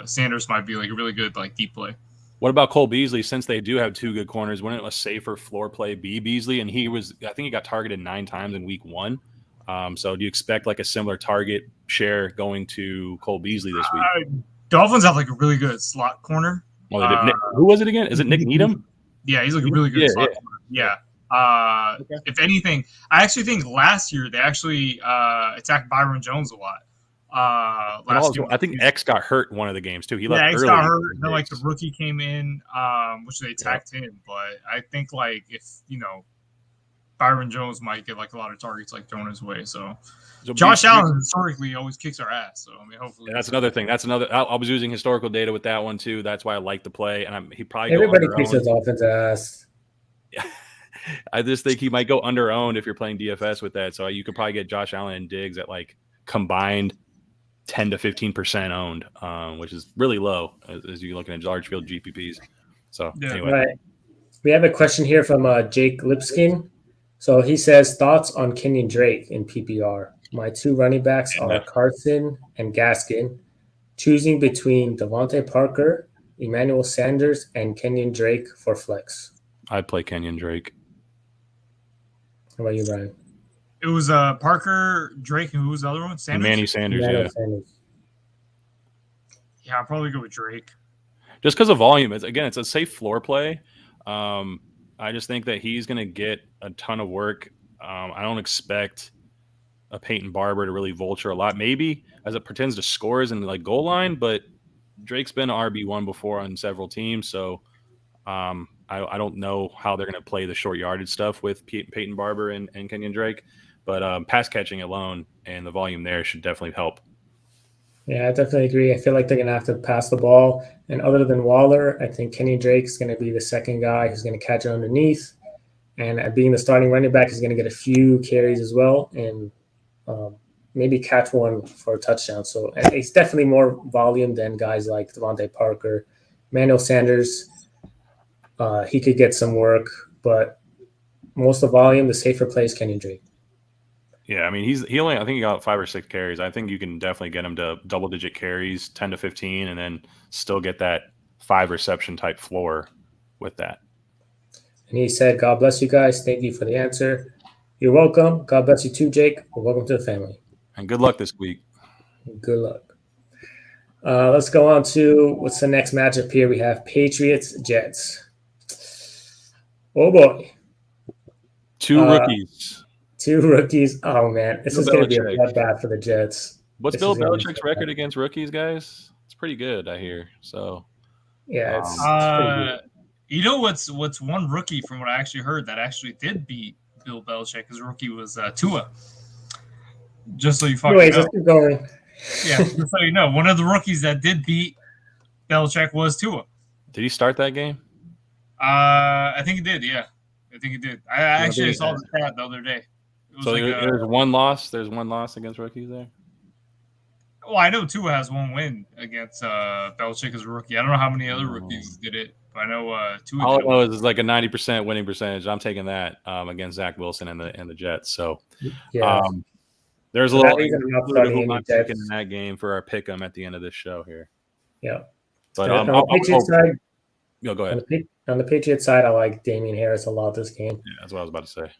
Sanders might be like a really good like deep play. What about Cole Beasley? Since they do have two good corners, wouldn't a safer floor play be Beasley? And I think he got targeted 9 times in week 1. So do you expect like a similar target share going to Cole Beasley this week? Dolphins have like a really good slot corner. Well, who was it again? Is it Nick Needham? Yeah, he's like a really good slot corner. Yeah. Okay. If anything, I actually think last year they actually attacked Byron Jones a lot. I think X got hurt one of the games too. He left X early. got hurt. Then like the rookie came in, which they attacked him. But I think like if Byron Jones might get like a lot of targets like thrown his way. So Josh Allen historically always kicks our ass. So I mean, hopefully that's another thing. I was using historical data with that one too. That's why I like the play. And he probably everybody kicks his offensive ass. Yeah. I just think he might go under owned if you're playing DFS with that. So you could probably get Josh Allen and Diggs at like combined 10 to 15% owned, which is really low as you're looking at large field GPPs. So anyway. Right. We have a question here from Jake Lipskin. So he says, thoughts on Kenyon Drake in PPR. My 2 running backs are Carson and Gaskin. Choosing between Devontae Parker, Emmanuel Sanders, and Kenyon Drake for flex. I'd play Kenyon Drake. How about you, Brian? It was Parker, Drake, and who was the other one? Sanders? Manny Sanders, Sanders. Yeah, I'll probably go with Drake. Just because of volume. It's a safe floor play. I just think that he's going to get a ton of work. I don't expect a Peyton Barber to really vulture a lot. Maybe as it pertains to scores and like goal line, but Drake's been an RB1 before on several teams, so I don't know how they're going to play the short yardage stuff with Peyton Barber and Kenyon Drake, but pass catching alone and the volume there should definitely help. Yeah, I definitely agree. I feel like they're going to have to pass the ball. And other than Waller, I think Kenny Drake's going to be the second guy who's going to catch it underneath. And being the starting running back, he's going to get a few carries as well and maybe catch one for a touchdown. So it's definitely more volume than guys like Devontae Parker. Emmanuel Sanders, he could get some work, but most of the volume, the safer play is Kenny Drake. Yeah, I mean, I think he got 5 or 6 carries. I think you can definitely get him to double-digit carries, 10 to 15, and then still get that 5 reception type floor with that. And he said, God bless you guys. Thank you for the answer. You're welcome. God bless you too, Jake. Welcome to the family. And good luck this week. Good luck. Let's go on to what's the next matchup here. We have Patriots, Jets. Oh, boy. Two rookies. Two rookies. Oh man, this Bill is going to be a Belichick. bloodbath for the Jets. What's This Bill is gonna be Belichick's so record bad. against rookies, guys? It's pretty good, I hear. So Yeah, it's pretty good. You know what's one rookie from what I actually heard that actually did beat Bill Belichick? His rookie was Tua. Just so you fucking Anyways, know. let's keep going. Yeah, just so you know, one of the rookies that did beat Belichick was Tua. did he start that game? I think he did. Yeah, I think he did. I actually saw the stat the other day. It was So like there's one loss. There's one loss against rookies there. well, I know Tua has one win against Belichick as a rookie. I don't know how many other rookies did it, but I know Tua. All I did know is it's like a 90% winning percentage. I'm taking that against Zach Wilson and the Jets. So Yeah, there's a For that little reason, I'm not who starting I'm any taking Jets. in that game for our pick 'em at the end of this show here. yeah. But on the Patriots side, go ahead. on the Patriots side, I like Damian Harris a lot this game. Yeah, that's what I was about to say.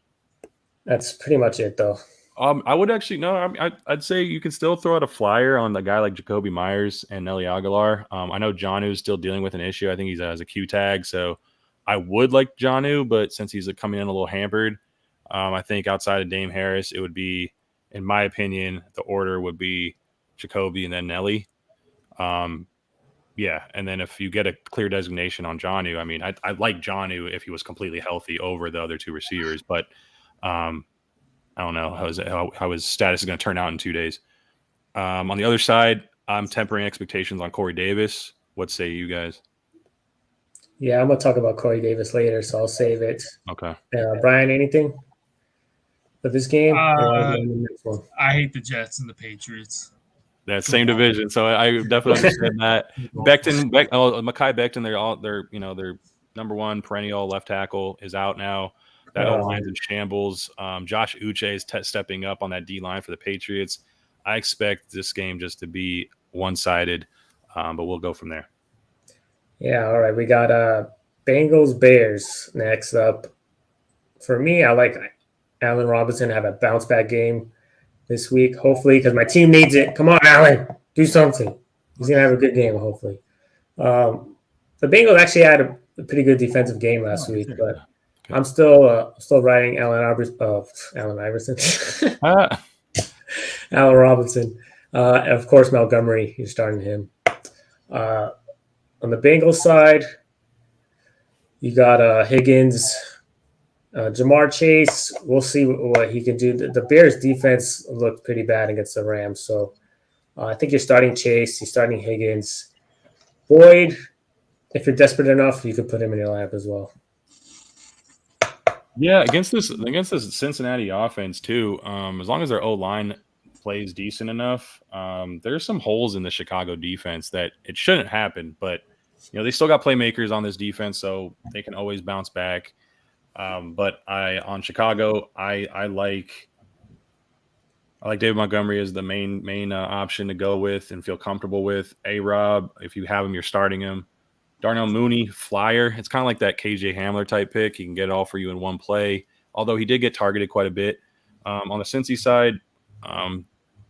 That's pretty much it, though. I would actually no. I'd say you can still throw out a flyer on the guy like Jacoby Myers and Nelly Aguilar. I know Jonnu's still dealing with an issue. I think he has a Q tag, so I would like Jonnu, but since he's coming in a little hampered, I think outside of Dame Harris, it would be, in my opinion, the order would be Jacoby and then Nelly. Yeah, and then if you get a clear designation on Jonnu, I mean, I'd like Jonnu if he was completely healthy over the other two receivers, but I don't know how his status is going to turn out in 2 days. On the other side, I'm tempering expectations on Corey Davis. What say you guys? Yeah, I'm going to talk about Corey Davis later, so I'll save it. Okay. Brian, anything for this game? I hate the Jets and the Patriots. That same division, so I definitely understand that. Mekhi Becton, their number one perennial left tackle is out now. That O-line's in shambles. Josh Uche is stepping up on that D-line for the Patriots. I expect this game just to be one-sided, but we'll go from there. Yeah, all right. We got Bengals-Bears next up. For me, I like Allen Robinson to have a bounce-back game this week, hopefully, because my team needs it. Come on, Allen. Do something. He's going to have a good game, hopefully. The Bengals actually had a pretty good defensive game last week, but I'm still riding Allen Iverson. Allen Robinson. And of course, Montgomery. You're starting him. On the Bengals side, you got Higgins, Jamar Chase. We'll see what he can do. The Bears' defense looked pretty bad against the Rams, so I think you're starting Chase. You're starting Higgins. Boyd, if you're desperate enough, you could put him in your lineup as well. Yeah, against this Cincinnati offense too. As long as their O-line plays decent enough, there's some holes in the Chicago defense that it shouldn't happen. But they still got playmakers on this defense, so they can always bounce back. But on Chicago, I like David Montgomery as the main option to go with and feel comfortable with. A-Rob, if you have him, you're starting him. Darnell Mooney, flyer. It's kind of like that KJ Hamler type pick. He can get it all for you in one play, although he did get targeted quite a bit. On the Cincy side,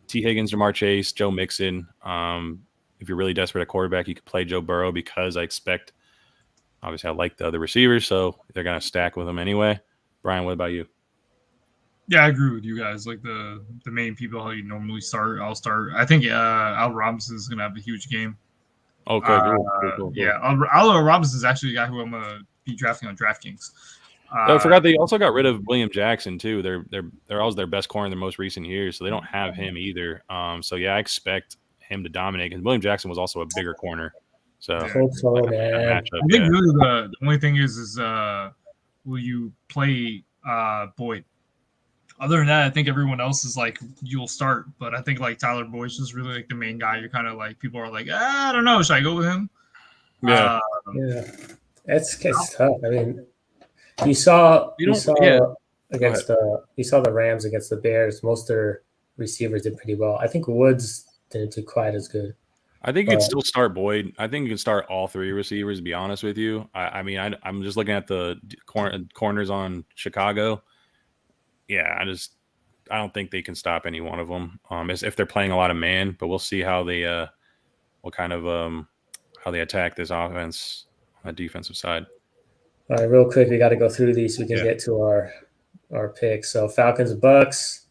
T. Higgins, Jamar Chase, Joe Mixon. If you're really desperate at quarterback, you could play Joe Burrow because obviously I like the other receivers, so they're going to stack with them anyway. Brian, what about you? Yeah, I agree with you guys. Like the main people how you normally start, I'll start. I think Al Robinson is going to have a huge game. Okay, cool. Yeah, Al Robinson is actually a guy who I'm going to be drafting on DraftKings. I forgot they also got rid of William Jackson too. They're always their best corner in the most recent years, so they don't have him either. So yeah, I expect him to dominate because William Jackson was also a bigger corner. So I hope so, man. I think really the only thing is will you play Boyd? Other than that, I think everyone else is like you'll start, but I think like Tyler Boyd's just really like the main guy. You're kind of like people are like, I don't know, should I go with him? Yeah, it's tough. I mean, you saw the Rams against the Bears. Most of their receivers did pretty well. I think Woods didn't do quite as good. I think you can still start Boyd. I think you can start all three receivers, to be honest with you. I'm just looking at the corners on Chicago. Yeah, I don't think they can stop any one of them. If they're playing a lot of man, but we'll see how they how they attack this offense on the defensive side. All right, real quick, we got to go through these so we can get to our our picks. So Falcons, Bucks.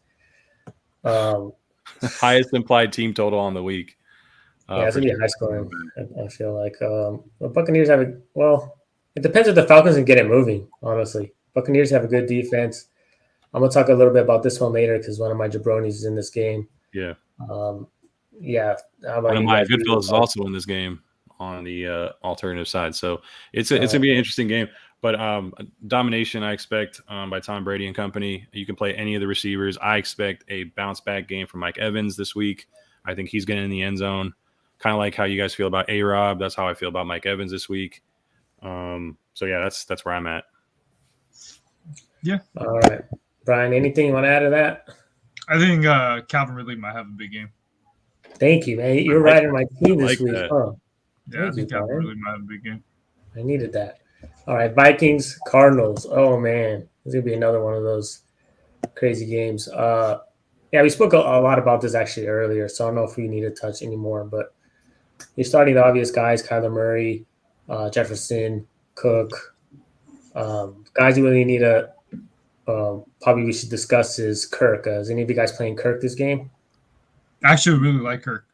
Highest implied team total on the week. Yeah, it's gonna be high scoring. I feel like the Buccaneers have it depends if the Falcons can get it moving. Honestly, Buccaneers have a good defense. I'm gonna talk a little bit about this one later because one of my jabronis is in this game. Yeah. Yeah. One of my good fellows is also in this game on the alternative side. So it's gonna be an interesting game. But domination, I expect by Tom Brady and company. You can play any of the receivers. I expect a bounce back game from Mike Evans this week. I think he's getting in the end zone. Kind of like how you guys feel about A-Rob. That's how I feel about Mike Evans this week. So yeah, that's where I'm at. Yeah. All right, Brian. Anything you want to add to that? I think Calvin Ridley might have a big game. Thank you, man. You're right on my team this week. Huh? Yeah, I think Calvin Ridley might have a big game. I needed that. All right, Vikings, Cardinals. Oh man, this is gonna be another one of those crazy games. Yeah, we spoke a lot about this actually earlier, so I don't know if we need to touch anymore. But you're starting the obvious guys: Kyler Murray, Jefferson, Cook. Guys you really need to probably we should discuss is Kirk. Is any of you guys playing Kirk this game? I actually really like Kirk.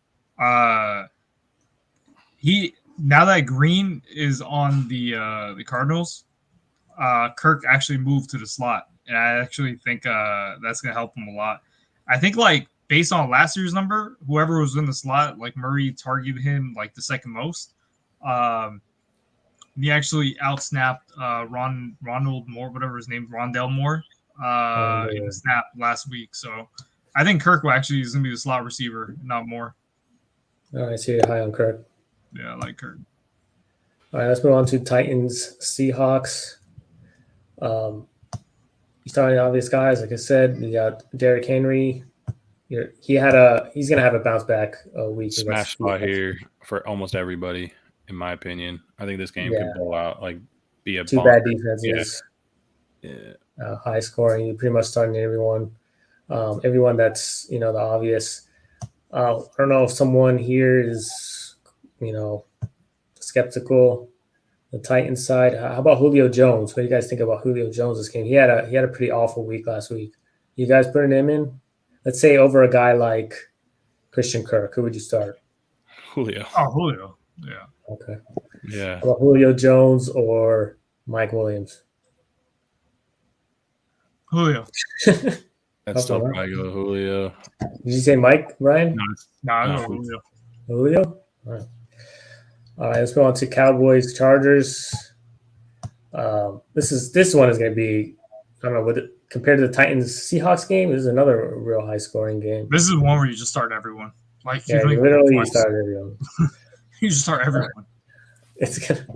Now that Green is on the Cardinals, Kirk actually moved to the slot, and I actually think that's gonna help him a lot. I think like based on last year's number, whoever was in the slot, like Murray targeted him like the second most. He actually outsnapped Ronald Moore, whatever his name, Rondell Moore, in the snap last week. So I think Kirk is gonna be the slot receiver, not Moore. All right, so you're high on Kirk. Yeah, I like Kirk. All right, let's move on to Titans, Seahawks. You starting obvious guys, like I said. You got Derrick Henry. He's gonna have a bounce back week. Smash spot here for almost everybody, in my opinion. I think this game could blow out, be a two bomb. bad defenses. Yeah. High scoring. You're pretty much starting everyone. Everyone that's the obvious. I don't know if someone here is skeptical. The Titans side. How about Julio Jones? What do you guys think about Julio Jones this game? He had a pretty awful week last week. You guys putting him in? Let's say over a guy like Christian Kirk. Who would you start? Julio. Oh, Julio. Yeah. Okay. Yeah. How about Julio Jones or Mike Williams? Julio. I'd still probably go Julio. Did you say Mike, Ryan? No, I go Julio. Julio? All right. Let's go on to Cowboys, Chargers. This one is going to be, I don't know, compared to the Titans Seahawks game, this is another real high scoring game. This is one where you just start everyone. You start everyone. You just start everyone.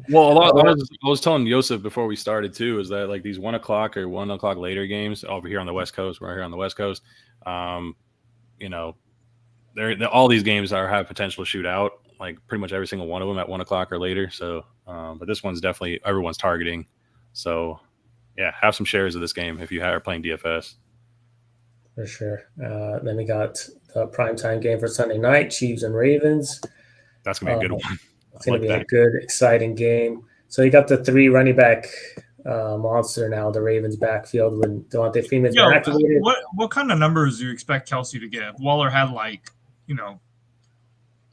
Well, I was telling Joseph before we started too, is that these 1 o'clock or 1 o'clock later games over here on the West Coast, we're here on the West Coast. All these games have potential to shoot out. Pretty much every single one of them at 1 o'clock or later. So, but this one's definitely everyone's targeting. So, yeah, have some shares of this game if you are playing DFS. For sure. Then we got the primetime game for Sunday night, Chiefs and Ravens. That's going to be a good one. It's going to be a good, exciting game. So you got the 3 running back monster now, the Ravens backfield when Devontae Freeman's been activated. What kind of numbers do you expect Kelsey to get? Waller had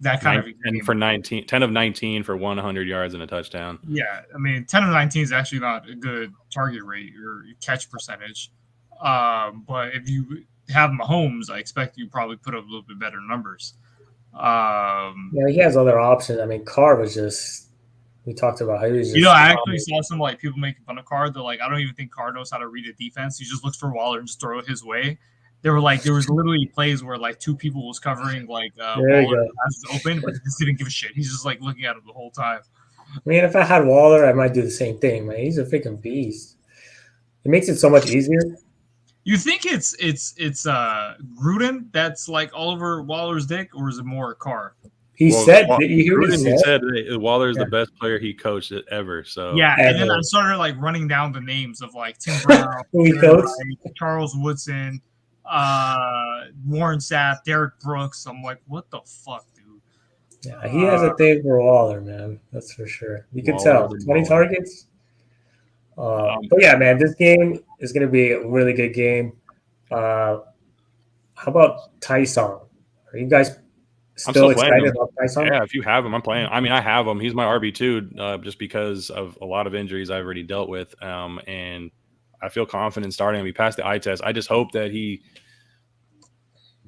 that kind of and for 10 of 19 for 100 yards and a touchdown. Yeah, I mean 10 of 19 is actually not a good target rate or catch percentage. But if you have Mahomes, I expect you probably put up a little bit better numbers. He has other options. I mean, Carr was just we talked about how he was just I actually saw some people making fun of Carr. They're like, I don't even think Carr knows how to read a defense. He just looks for Waller and just throw it his way. There was literally plays where 2 people was covering Waller as open, but he just didn't give a shit. He's just looking at him the whole time. I mean, if I had Waller, I might do the same thing, man. He's a freaking beast. It makes it so much easier. You think it's Gruden that's all over Waller's dick, or is it more Carr? He said Waller's the best player he coached ever. So and then I started running down the names of Tim Brown, Charles Woodson, Warren Sapp, Derek Brooks. I'm like, what the fuck, dude? Yeah, he has a thing for Waller, man. That's for sure. You could tell. 20 targets. But yeah, man, this game is going to be a really good game. How about Tyson? Are you guys I'm still still playing excited him. about Tyson? Yeah, if you have him, I'm playing. I mean, I have him. He's my RB2 just because of a lot of injuries I've already dealt with. And I feel confident starting him. He passed the eye test. I just hope that he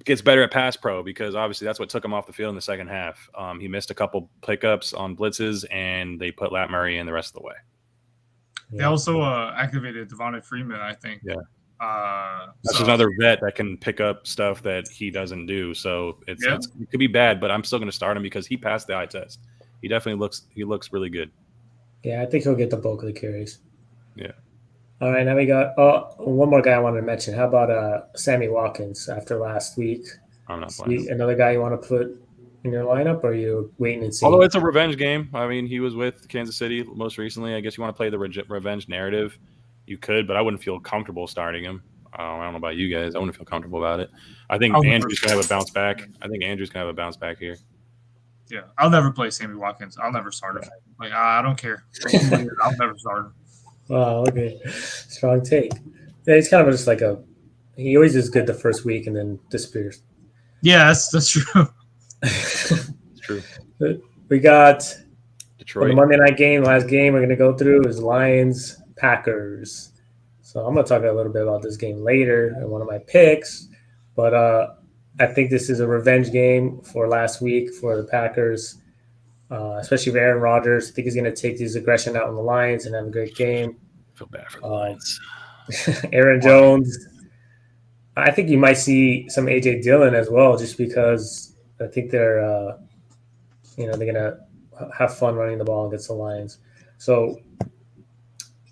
gets better at pass pro because obviously that's what took him off the field in the second half. He missed a couple pickups on blitzes, and they put Lat Murray in the rest of the way. They also activated Devonta Freeman, I think. Yeah. That's just another vet that can pick up stuff that he doesn't do. So it could be bad, but I'm still going to start him because he passed the eye test. He definitely looks really good. Yeah, I think he'll get the bulk of the carries. Yeah. All right, now we got one more guy I wanted to mention. How about Sammy Watkins after last week? I'm not playing. Another guy you want to put in your lineup, or are you waiting and see? Although it's a revenge game. I mean, he was with Kansas City most recently. I guess you want to play the revenge narrative. You could, but I wouldn't feel comfortable starting him. I don't know about you guys. I wouldn't feel comfortable about it. I think Andrew's going to have a bounce back. Here. Yeah, I'll never play Sammy Watkins. I'll never start him. Like, I don't care. I'll never start him. Wow, okay. Strong take. Yeah, he's kind of just like he always is good the first week and then disappears. Yeah, that's true. It's true. We got Detroit. The Monday night game. Last game we're going to go through is Lions-Packers. So I'm going to talk a little bit about this game later in one of my picks. But I think this is a revenge game for last week for the Packers, especially for Aaron Rodgers. I think he's going to take his aggression out on the Lions and have a great game. I feel bad for the Lions. Aaron Jones. I think you might see some A.J. Dillon as well, just because I think they're going to have fun running the ball against the Lions. So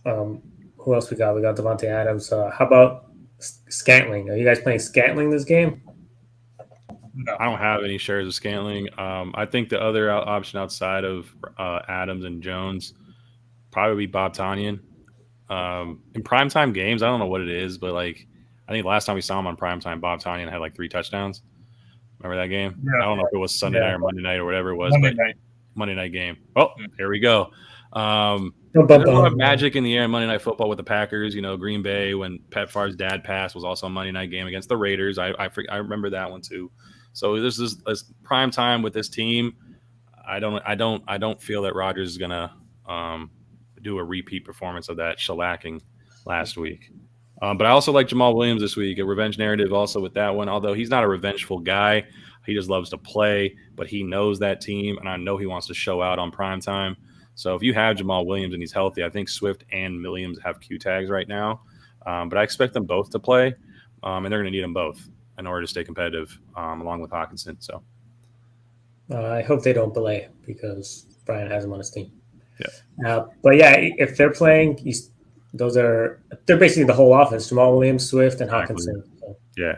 who else we got? We got Devontae Adams. How about Scantling? Are you guys playing Scantling this game? No. I don't have any shares of Scantling. I think the other option outside of Adams and Jones probably be Bob Tonyan. In primetime games, I don't know what it is, but like I think last time we saw him on primetime, Bob Tonyan had like 3 touchdowns. Remember that game? Yeah. I don't know if it was Sunday night or Monday night or whatever it was. Monday night game. Oh, here we go. There's a lot of magic in the air in Monday Night Football with the Packers. You know, Green Bay when Pat Favre's dad passed was also a Monday night game against the Raiders. I remember that one too. So this is prime time with this team. I don't feel that Rodgers is gonna do a repeat performance of that shellacking last week. But I also like Jamal Williams this week. A revenge narrative also with that one. Although he's not a revengeful guy, he just loves to play. But he knows that team, and I know he wants to show out on prime time. So if you have Jamal Williams and he's healthy, I think Swift and Williams have Q tags right now. But I expect them both to play, and they're going to need them both in order to stay competitive, along with Hawkinson. So I hope they don't play because Brian has them on his team. Yeah. But yeah, if they're playing, they're basically the whole offense: Jamal Williams, Swift, and Hawkinson. So. Yeah.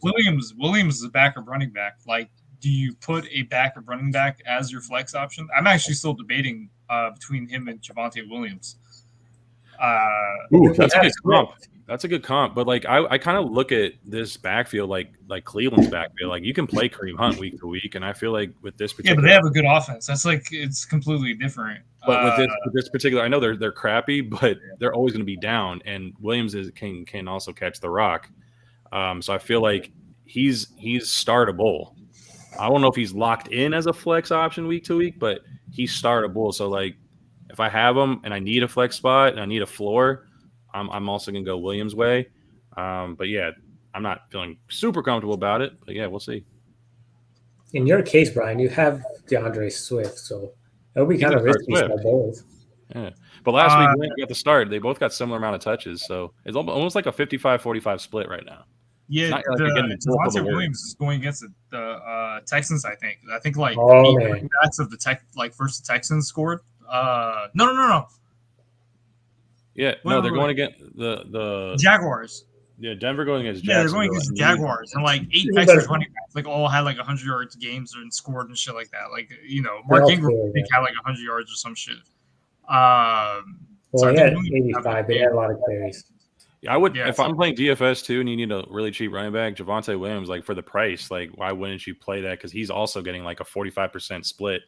Williams is a backup running back. Like, do you put a backup running back as your flex option? I'm actually still debating between him and Javonte Williams. That's a good comp. That's a good comp. But like I kind of look at this backfield like Cleveland's backfield. Like you can play Kareem Hunt week to week, and I feel like with this particular, but they have a good offense. That's like it's completely different. But with this particular, I know they're crappy, but they're always going to be down. And Williams can also catch the rock. So I feel like he's startable. I don't know if he's locked in as a flex option week to week, but he's startable. So like if I have him and I need a flex spot and I need a floor, I'm also gonna go Williams' way. But yeah, I'm not feeling super comfortable about it. But yeah, we'll see. In your case, Brian, you have DeAndre Swift, so it'll be kind of risky for both. Yeah. But last week when we got the start, they both got similar amount of touches. So it's almost like a 55-45 split right now. Yeah, Devontae Williams is going against the Texans. I think like backs of the first Texans scored. No. Yeah, they're going against the Jaguars. Yeah, Denver going against Jacksonville. Yeah, they're going against the Jaguars, and like 8 Texans running backs, like all had like 100 yards games and scored and shit like that. Like Mark Ingram had like 100 yards or some shit. He had 85, but he had a lot of carries. Yeah, I would if I'm playing DFS too, and you need a really cheap running back, Javonte Williams, like for the price, like why wouldn't you play that? Because he's also getting like a 45% split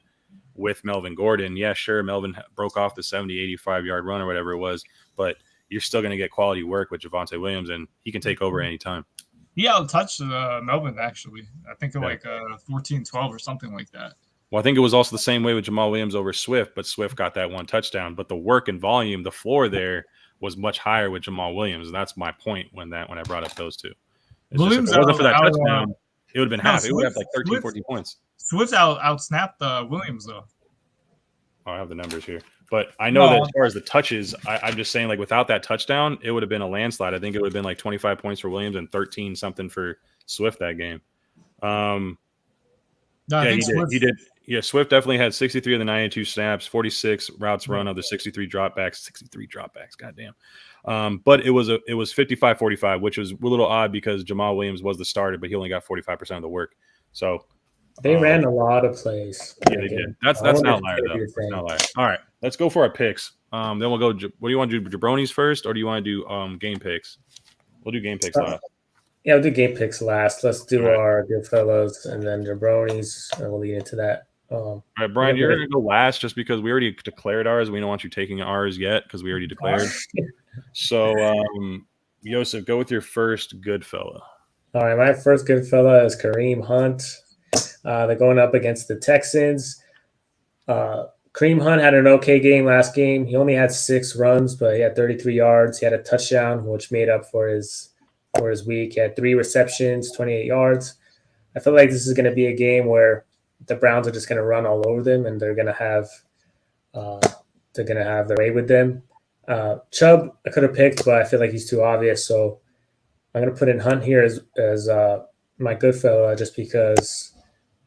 with Melvin Gordon. Yeah, sure, Melvin broke off the 70, 85-yard run or whatever it was, but you're still going to get quality work with Javonte Williams, and he can take over anytime. He out-touched Melvin, actually. I think 14-12 or something like that. Well, I think it was also the same way with Jamal Williams over Swift, but Swift got that one touchdown. But the work and volume, the floor there was much higher with Jamal Williams. And that's my point when I brought up those two. Williams, if it wasn't for that touchdown, it would have been half. It would have like 13, 14 points. Swift out-snapped Williams, though. Oh, I have the numbers here. But I know that as far as the touches, I'm just saying, like, without that touchdown, it would have been a landslide. I think it would have been like 25 points for Williams and 13 something for Swift that game. He did. Yeah, Swift definitely had 63 of the 92 snaps, 46 routes run of the 63 dropbacks. 63 dropbacks, goddamn. But it was 55-45, which was a little odd because Jamal Williams was the starter, but he only got 45% of the work. So they ran a lot of plays. Yeah, they did. That's an outlier, though. That's an outlier. All right, let's go for our picks. Then we'll go. What do you want to do, Jabronis first, or do you want to do game picks? We'll do game picks last. Yeah, we'll do game picks last. Let's do our Goodfellas and then Jabronis, and we'll lead into that. All right, Brian, you're going to go last just because we already declared ours. We don't want you taking ours yet because we already declared. So, Yosef, go with your first Goodfella. All right, my first Goodfella is Kareem Hunt. They're going up against the Texans. Kareem Hunt had an okay game last game. He only had 6 runs, but he had 33 yards. He had a touchdown, which made up for his week. He had 3 receptions, 28 yards. I feel like this is going to be a game where the Browns are just going to run all over them, and they're going to have their way with them. Chubb, I could have picked, but I feel like he's too obvious, so I'm going to put in Hunt here as my Goodfella just because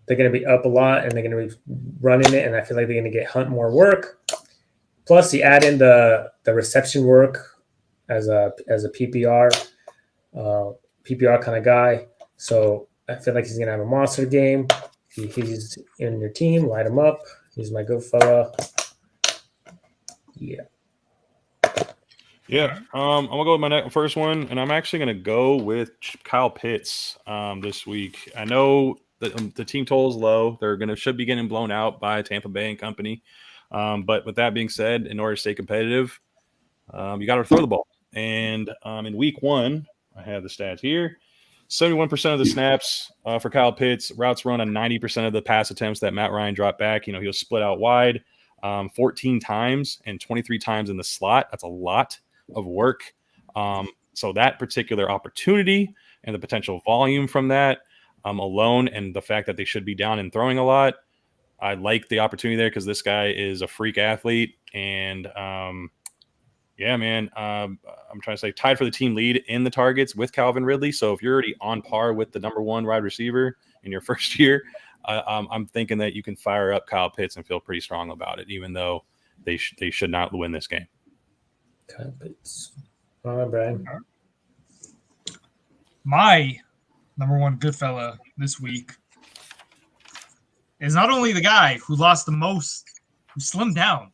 they're going to be up a lot and they're going to be running it, and I feel like they're going to get Hunt more work. Plus, you add in the reception work as a PPR kind of guy, so I feel like he's going to have a monster game. He's in your team, light him up. He's my Goodfella. Yeah. Yeah, I'm gonna go with my first one, and I'm actually gonna go with Kyle Pitts this week. I know that the team total is low; should be getting blown out by Tampa Bay and company. But with that being said, in order to stay competitive, you got to throw the ball. And in week 1, I have the stats here: 71% of the snaps for Kyle Pitts, routes run on 90% of the pass attempts that Matt Ryan dropped back. He'll split out wide 14 times and 23 times in the slot. That's a lot of work. So that particular opportunity and the potential volume from that alone, and the fact that they should be down and throwing a lot, I like the opportunity there because this guy is a freak athlete. And yeah, man, I'm trying to say tied for the team lead in the targets with Calvin Ridley. So if you're already on par with the number 1 wide receiver in your first year, I'm thinking that you can fire up Kyle Pitts and feel pretty strong about it, even though they should not win this game. Kyle Pitts. All right, Brian. My number 1 Goodfella this week is not only the guy who lost the most, who slimmed down,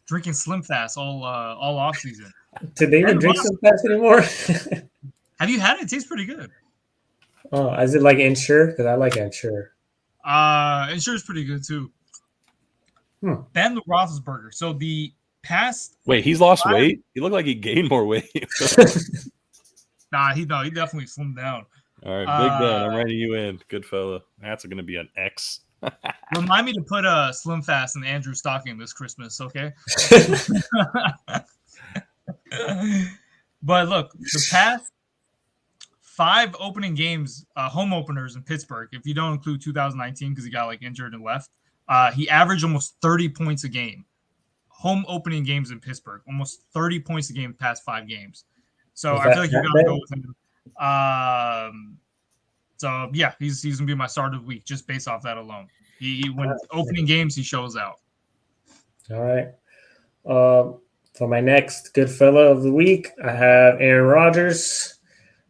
drinking Slim Fast all off season. Did they even drink Slim Fast anymore? Have you had it? It tastes pretty good. Oh, is it like Ensure? Because I like Ensure. Ensure is pretty good too. Ben Roethlisberger. So the past. Wait, he's lost weight? He looked like he gained more weight. Nah, he definitely slimmed down. All right, Big Ben, I'm writing you in. Good fella. That's going to be an X. Remind me to put a Slim Fast in Andrew's stocking this Christmas, okay? But look, the past 5 opening games, home openers in Pittsburgh, if you don't include 2019 because he got injured and left, he averaged almost 30 points a game. Home opening games in Pittsburgh, almost 30 points a game the past 5 games. So I feel like you got to go with him. So yeah, he's gonna be my start of the week just based off that alone. He when opening games he shows out. All right. For my next Goodfella of the week, I have Aaron Rodgers.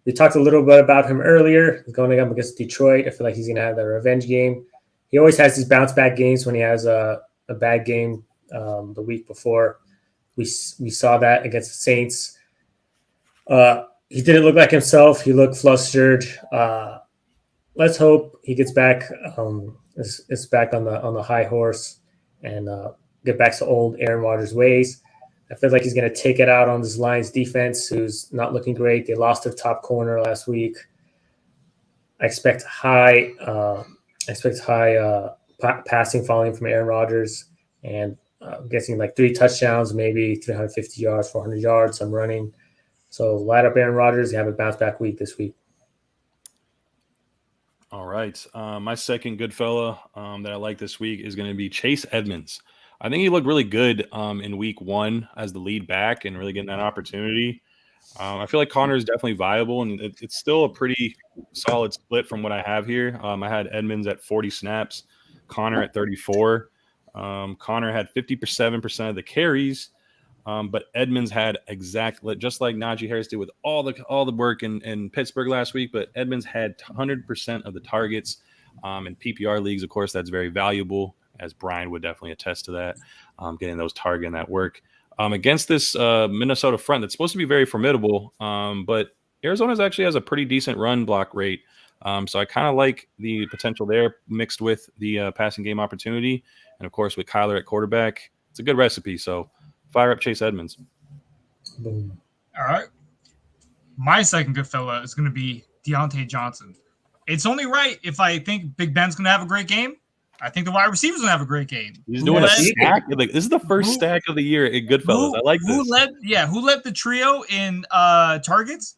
We talked a little bit about him earlier. He's going up against Detroit. I feel like he's gonna have that revenge game. He always has these bounce back games when he has a bad game the week before. We saw that against the Saints. He didn't look like himself. He looked flustered. Let's hope he gets back. Is back on the high horse. and get back to old Aaron Rodgers ways. I feel like he's going to take it out on this Lions defense, who's not looking great. They lost their top corner last week. I expect high passing volume from Aaron Rodgers, and I'm guessing like 3 touchdowns, maybe 350 yards, 400 yards, some running. So light up Aaron Rodgers. You have a bounce back week this week. All right. My second good fella that I like this week is going to be Chase Edmonds. I think he looked really good in week 1 as the lead back and really getting that opportunity. I feel like Connor is definitely viable, and it's still a pretty solid split from what I have here. I had Edmonds at 40 snaps, Connor at 34. Connor had 57% of the carries, but Edmonds had exactly just like Najee Harris did with all the work in Pittsburgh last week. But Edmonds had 100% of the targets in PPR leagues. Of course, that's very valuable, as Brian would definitely attest to that. Getting those target and that work against this Minnesota front that's supposed to be very formidable, but Arizona actually has a pretty decent run block rate. So I kind of like the potential there mixed with the passing game opportunity. And, of course, with Kyler at quarterback, it's a good recipe. So fire up Chase Edmonds. Boom. All right. My second good fella is going to be Deontay Johnson. It's only right if I think Big Ben's going to have a great game. I think the wide receivers going to have a great game. He's doing a stack. Like, this is the first stack of the year at Goodfellas. I like this. Who led the trio in targets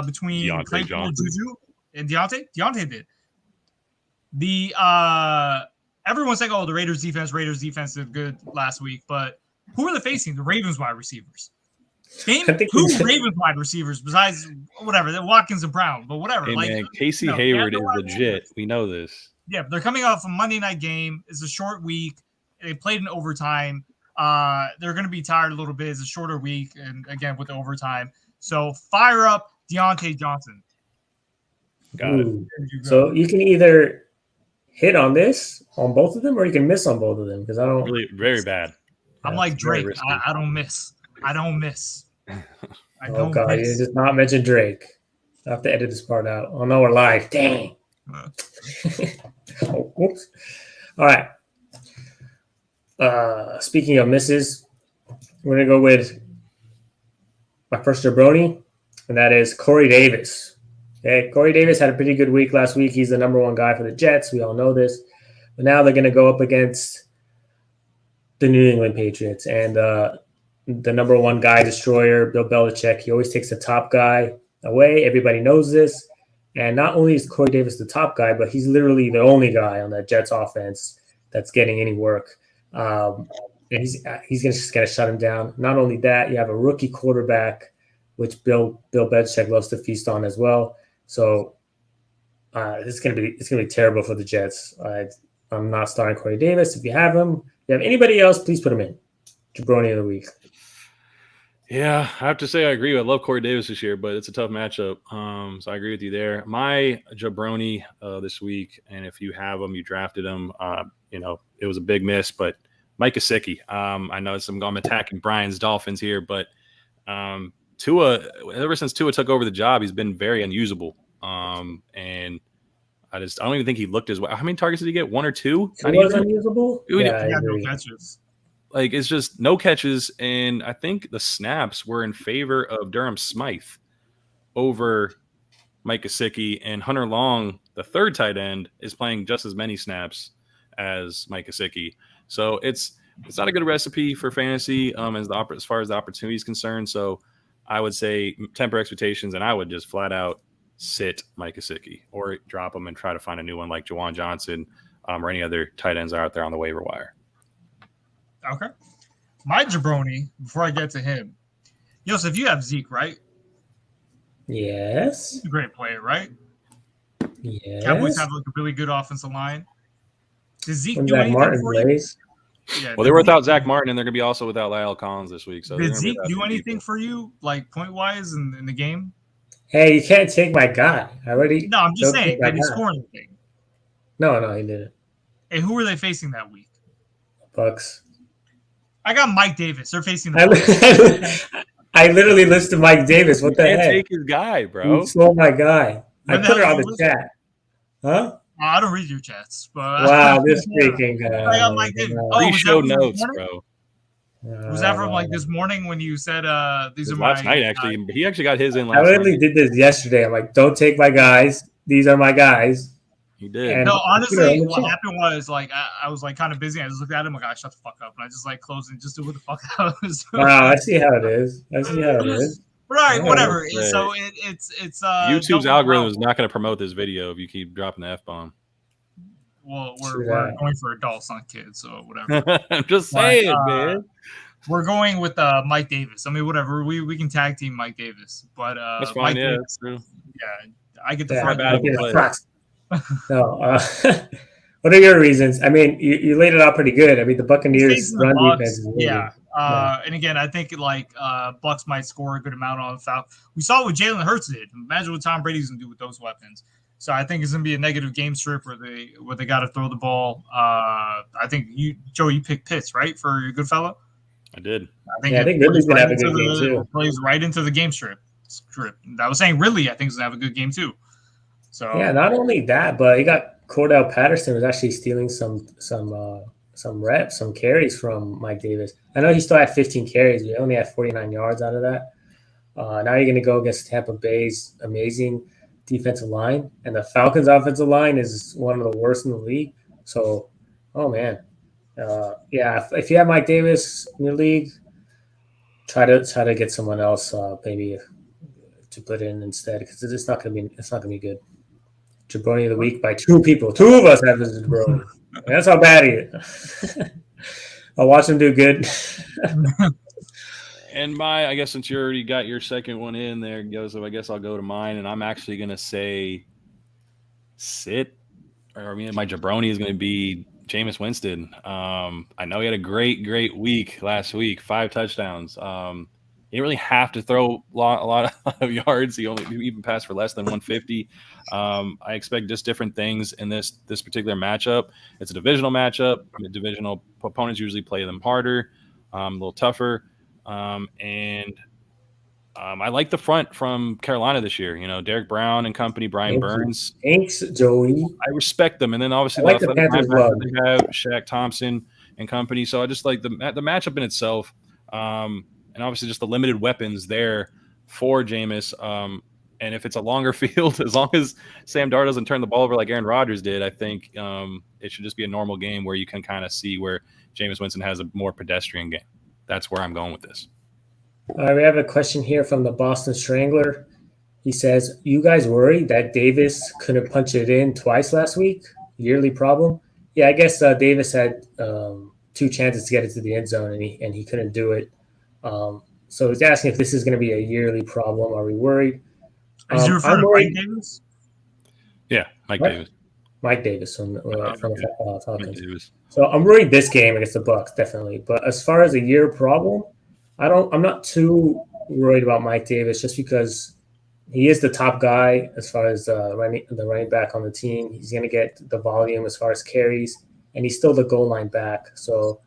between Deontay Claypool, Johnson. Juju, and Deontay? Deontay did. The everyone's like, oh, the Raiders defense did good last week, but who are they facing? The Ravens wide receivers. Name two Ravens wide receivers besides whatever, the Watkins and Brown, but whatever. Hey, like man, Casey Hayward is legit. We know this. Yeah, they're coming off a Monday night game. It's a short week. They played in overtime. They're going to be tired a little bit. It's a shorter week, and again with the overtime. So fire up Deontay Johnson. Got it. So you can either hit on both of them, or you can miss on both of them, because I don't Really, very bad. I'm like Drake. risky. I don't miss. I don't miss. Oh God, you did not mention Drake. I have to edit this part out. Oh no, we're live. Dang. Oh, whoops. All right. Speaking of misses, we're gonna go with my first jabroni, and that is Corey Davis. Okay, Corey Davis had a pretty good week last week. He's the number 1 guy for the Jets. We all know this. But now they're gonna go up against the New England Patriots, and the number 1 guy destroyer, Bill Belichick. He always takes the top guy away. Everybody knows this. And not only is Corey Davis the top guy, but he's literally the only guy on that Jets offense that's getting any work. And he's just going to shut him down. Not only that, you have a rookie quarterback, which Bill Belichick loves to feast on as well. So it's going to be terrible for the Jets. I'm not starting Corey Davis. If you have him, if you have anybody else, please put him in. Jabroni of the week. Yeah, I have to say I agree. I love Corey Davis this year, but it's a tough matchup. So I agree with you there. My jabroni this week, and if you have him, you drafted him. It was a big miss, but Mike Gesicki. I know I'm attacking Brian's Dolphins here, but Tua, ever since Tua took over the job, he's been very unusable. And I don't even think he looked as well. How many targets did he get? 1 or 2? He was unusable? Yeah, no catches. Like, it's just no catches, and I think the snaps were in favor of Durham Smythe over Mike Gesicki, and Hunter Long, the third tight end, is playing just as many snaps as Mike Gesicki. So it's not a good recipe for fantasy as far as the opportunity is concerned. So I would say temper expectations, and I would just flat out sit Mike Gesicki or drop him and try to find a new one like Juwan Johnson or any other tight ends out there on the waiver wire. Okay. My jabroni, before I get to him, Yosef, you have Zeke, right? Yes. He's a great player, right? Yes. Cowboys have like a really good offensive line. Does Zeke When do Zach anything Martin for you? plays. Yeah, Well, they were without Zach Martin, and they're going to be also without Lyle Collins this week. So did Zeke do anything for you, like point-wise in the game? Hey, you can't take my guy. No, I'm just saying. Did he score anything? No, he didn't. Hey, who were they facing that week? Bucks. I got Mike Davis. They're facing the Bucks. I literally listed Mike Davis. What the can't heck? take his guy, bro. You stole my guy. I When the put it hell on did the you chat. Huh? I don't read your chats, but Wow, this freaking guy. I got Mike Davis. Wow. Oh, Free was show that from this notes, morning? bro. Was that from like this morning when you said these are Last my night, actually. He actually got his in I last literally night. did this yesterday. I'm like, don't take my guys. These are my guys. He did. And No, honestly, in the what chat. happened was like I was like kind of busy. I just looked at him like, "I shut the fuck up," and I just like closed and just did what the fuck I was doing. Wow, I see how it is. I see how it is. Right, Yeah, whatever. right. So it's YouTube's double algorithm brown. is not going to promote this video if you keep dropping the F-bomb. Well, True we're that. going for adults, not kids, so whatever. I'm just But, saying, man. We're going with Mike Davis. I mean, whatever. We can tag team Mike Davis, but That's fine. Mike Yeah, Davis, that's true. yeah, I get the Yeah, front. bad I of a get play. it. Prox. No, what are your reasons? I mean, you laid it out pretty good. I mean, the Buccaneers' Facing the run Bucs, defense is really yeah. And again, I think like Bucks might score a good amount on Falcons. We saw what Jalen Hurts did. Imagine what Tom Brady's gonna do with those weapons. So I think it's gonna be a negative game script where they got to throw the ball. I think Joe, you picked Pitts right for your good fellow. I did. I think Ridley's gonna have a good game too. Plays right into the game script. I was saying Ridley, I think is gonna have a good game too. So Yeah, not only that, but he got Cordell Patterson was actually stealing some reps, some carries from Mike Davis. I know he still had 15 carries, but he only had 49 yards out of that. Now you're going to go against Tampa Bay's amazing defensive line, and the Falcons' offensive line is one of the worst in the league. So, oh man, yeah. If you have Mike Davis in your league, try to get someone else maybe to put in instead because it's not going to be good. Jabroni of the week by two people. Two of us have this jabroni. That's how bad he is. I'll watch him do good. And I guess since you already got your second one in there, so I guess I'll go to mine, and I'm actually going to say sit. Or I mean, my jabroni is going to be Jameis Winston. I know he had a great week last week, 5 touchdowns. He didn't really have to throw a lot of yards. He even passed for less than 150. I expect just different things in this particular matchup. It's a divisional matchup. The divisional opponents usually play them harder, a little tougher. And I like the front from Carolina this year. You know, Derek Brown and company, Brian Burns. Thanks, Joey. I respect them. And then obviously I like the Panthers well. They have Shaq Thompson and company. So I just like the matchup in itself. And obviously just the limited weapons there for Jameis. And if it's a longer field, as long as Sam Darnold doesn't turn the ball over like Aaron Rodgers did, I think it should just be a normal game where you can kind of see where Jameis Winston has a more pedestrian game. That's where I'm going with this. All right, we have a question here from the Boston Strangler. He says, you guys worried that Davis couldn't punch it in twice last week? Yearly problem? Yeah, I guess Davis had 2 chances to get it to the end zone, and he couldn't do it. So he's asking if this is going to be a yearly problem. Are we worried? Is you referring to Mike Davis? Yeah, Mike Davis. Mike Davis from the Falcons. Davis. So I'm worried this game against the Bucs, definitely. But as far as a year problem, I'm not too worried about Mike Davis just because he is the top guy as far as the running back on the team. He's going to get the volume as far as carries, and he's still the goal line back. So,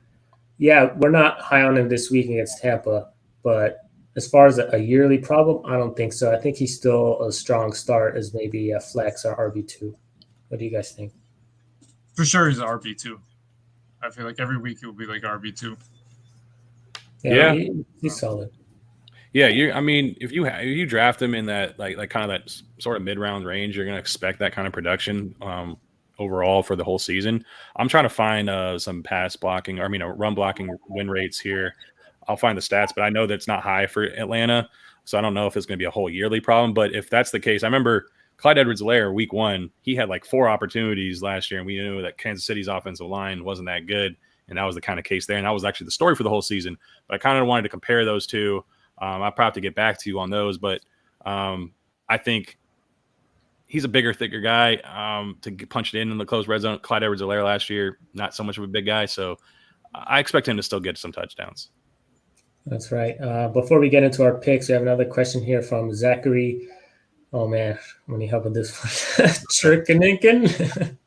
yeah, we're not high on him this week against Tampa. But as far as a yearly problem, I don't think so. I think he's still a strong start as maybe a flex or RB2. What do you guys think? For sure, he's an RB2. I feel like every week it will be like RB2. Yeah. He's solid. Yeah, I mean, if you draft him in that like kind of that sort of mid-round range, you're going to expect that kind of production overall for the whole season. I'm trying to find some run blocking win rates here. I'll find the stats, but I know that's not high for Atlanta, so I don't know if it's going to be a whole yearly problem. But if that's the case, I remember Clyde Edwards-Helaire week 1, he had like 4 opportunities last year, and we knew that Kansas City's offensive line wasn't that good, and that was the kind of case there, and that was actually the story for the whole season. But I kind of wanted to compare those two. I'll probably have to get back to you on those, but I think he's a bigger, thicker guy to punch it in the close red zone. Clyde Edwards-Helaire last year, not so much of a big guy, so I expect him to still get some touchdowns. That's right. Before we get into our picks, we have another question here from Zachary. Oh, man, let me help with this one. Churkaninkin.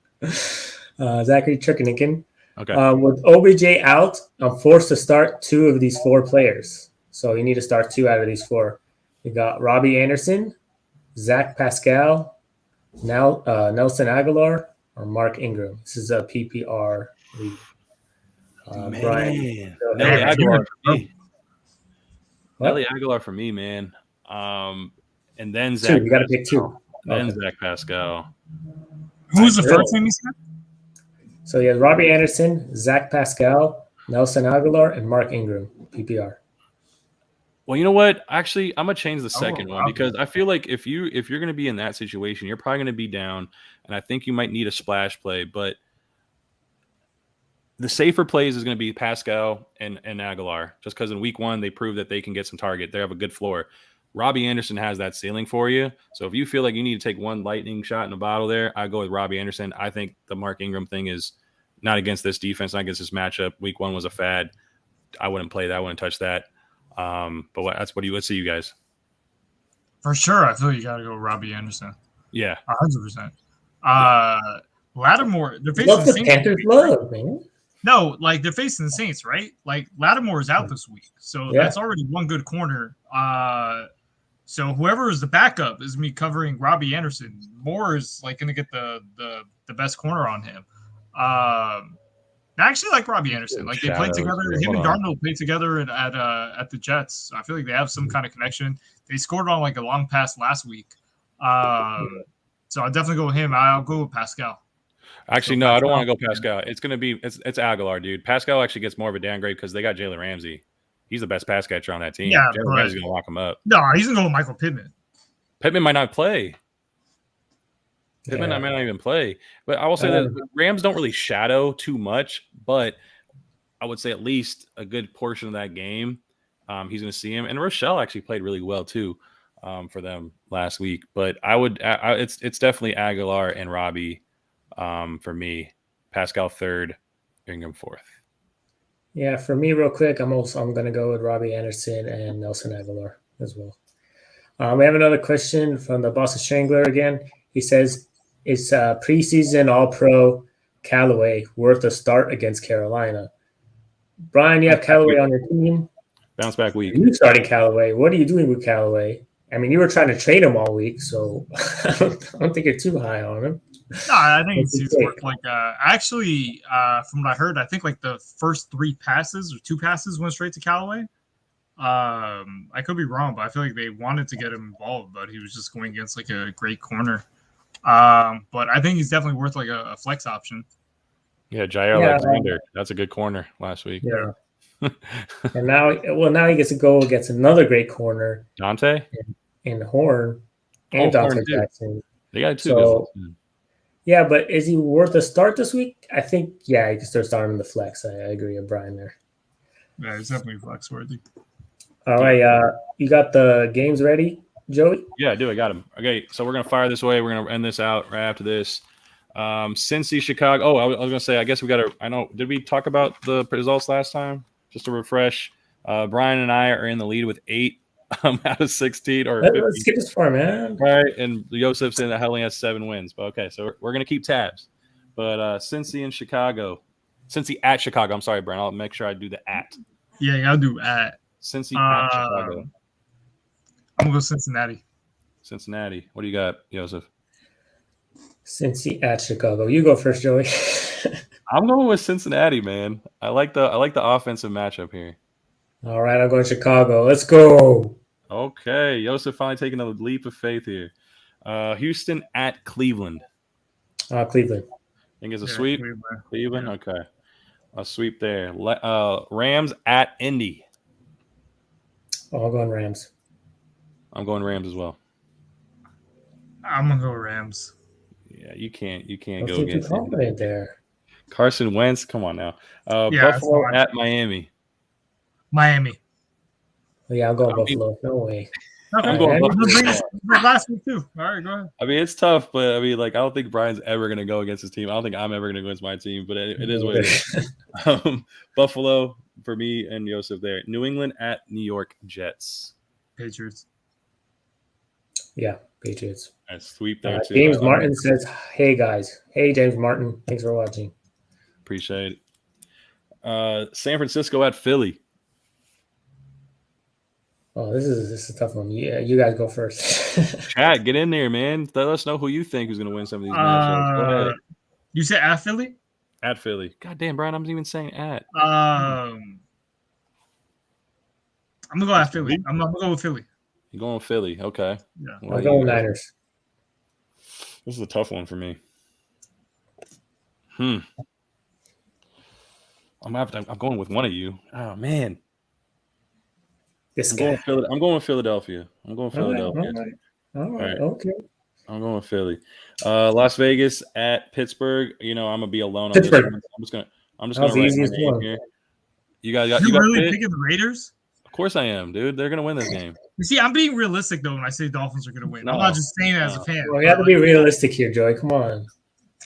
Zachary Churkaninkin. Okay. With OBJ out, I'm forced to start 2 of these 4 players. So you need to start 2 out of these 4. You got Robbie Anderson, Zach Pascal, Nelson Aguilar, or Mark Ingram? This is a PPR league. Man, Brian, Nelly Aguilar for me. What? Nelly Aguilar for me, man. And then Two. Zach. You got to pick two. Then Okay. Zach Pascal. Who's the first name you said? So you have Robbie Anderson, Zach Pascal, Nelson Aguilar, and Mark Ingram, PPR. Well, you know what? Actually, I'm gonna change the second one Robbie. because I feel like if you're gonna be in that situation, you're probably gonna be down, and I think you might need a splash play. But the safer plays is gonna be Pascal and Aguilar, just because in week 1 they proved that they can get some target. They have a good floor. Robbie Anderson has that ceiling for you. So if you feel like you need to take one lightning shot in a bottle there, I go with Robbie Anderson. I think the Mark Ingram thing is not against this defense, not against this matchup. Week 1 was a fad. I wouldn't play that. I wouldn't touch that. But let's see you guys. For sure, I feel you got to go with Robbie Anderson. Yeah. 100%. Lattimore, they're facing Love the the Saints. Panthers love, man. No, like they're facing the Saints, right? Like Lattimore is out this week, so Yeah. that's already one good corner. So whoever is the backup is me covering Robbie Anderson. Moore is like going to get the best corner on him. I actually like Robbie Anderson. Like they played Shadows together. here. Him and Hold on. Darnold played together at the Jets. I feel like they have some kind of connection. They scored on like a long pass last week. So I'll definitely go with him. I'll go with Pascal. Actually, So no, I don't want to Pascal. go Pascal. It's going to be it's Aguilar, dude. Pascal actually gets more of a downgrade because they got Jalen Ramsey. He's the best pass catcher on that team. Yeah, Jalen but- Ramsey's going to lock him up. No, he's gonna go with Michael Pittman. Pittman might not play. Pittman Yeah. might not even play. But I will say that Rams don't really shadow too much, but I would say at least a good portion of that game, he's going to see him. And Rochelle actually played really well too for them last week. But it's definitely Aguilar and Robbie for me. Pascal third, Ingram fourth. Yeah, for me, real quick, I'm going to go with Robbie Anderson and Nelson Aguilar as well. We have another question from the Boston Strangler again. He says, "Is preseason All-Pro Callaway worth a start against Carolina?" Brian, you have Callaway on your team. Bounce back week. You starting Callaway. What are you doing with Callaway? I mean, you were trying to trade him all week, so I don't think you're too high on him. No, I think What's it's your worth like actually from what I heard, I think like the first 3 passes or 2 passes went straight to Callaway. I could be wrong, but I feel like they wanted to get him involved, but he was just going against like a great corner. But I think he's definitely worth like a flex option. Yeah, Jair Yeah, Alexander. That's a good corner last week. Yeah. And now he gets to go against another great corner Dante? in Horn and Oh, Horn Dante too. Jackson. They got 2 So- good ones. Yeah, but is he worth a start this week? I think, yeah, you can start starting in the flex. I agree with Brian there. Yeah, he's definitely flex worthy. All right, you got the games ready, Joey? Yeah, I do. I got him. Okay, so we're gonna fire this way. We're gonna end this out right after this. Cincy, Chicago. Oh, I was gonna say. I guess we got to. I know. Did we talk about the results last time? Just to refresh. Brian and I are in the lead with 8 out of 16 or 15. Let's get this far, man. Right, and Yosef's in that only has 7 wins. But okay, so we're gonna keep tabs. But Cincy and Chicago. Cincy at Chicago. I'm sorry, Brian. I'll make sure I do the at. Yeah, you gotta do at. Cincy at Chicago. I'm gonna go Cincinnati. Cincinnati. What do you got, Yosef? Cincy at Chicago. You go first, Joey. I'm going with Cincinnati, man. I like the offensive matchup here. All right, I'm going Chicago. Let's go. Okay, Yosef finally taking a leap of faith here. Houston at Cleveland. Cleveland. Think it's a Yeah, sweep. Cleveland. Yeah. Okay, a sweep there. Rams at Indy. All going Rams. I'm going Rams as well. I'm gonna go Rams. Yeah, you can't Don't go feel too against Indy. confident there. Carson Wentz. Come on now. Yeah, Buffalo that's fine. at Miami. Miami. Yeah, I'll go I mean- Buffalo. No way. Okay. I'm going Yeah, Buffalo. Bring us last week too. All right, go ahead. I mean, it's tough, but I mean, like, I don't think Brian's ever going to go against his team. I don't think I'm ever going to go against my team, but it is what it is. Buffalo for me and Yosef there. New England at New York Jets. Patriots. Yeah, Patriots. I sweep there too. James I Martin says, "Hey guys, hey James Martin, thanks for watching." appreciate it. San Francisco at Philly. Oh, this is a tough one. Yeah, you guys go first. Chad, get in there, man. Let us know who you think is going to win some of these matchups. Go ahead. You said at Philly? At Philly. God damn, Brian, I'm even saying at. I'm gonna go at Philly. I'm gonna go with Philly. You're going with Philly. Okay. Yeah. Well, I'm going Niners. This is a tough one for me. I'm going with one of you. Oh man. This I'm guy. going with Philadelphia. I'm going with Philadelphia. All right. Okay. I'm going with Philly. Las Vegas at Pittsburgh. You know, I'm gonna be alone on Pittsburgh. this one. I'm just That was gonna the write my easiest name one. here. You guys You really Pitt? picking the Raiders? Of course I am, dude. They're gonna win this game. You see, I'm being realistic though when I say Dolphins are gonna win. No. I'm not just saying it as a fan. Well, you have to be realistic here, Joey. Come on.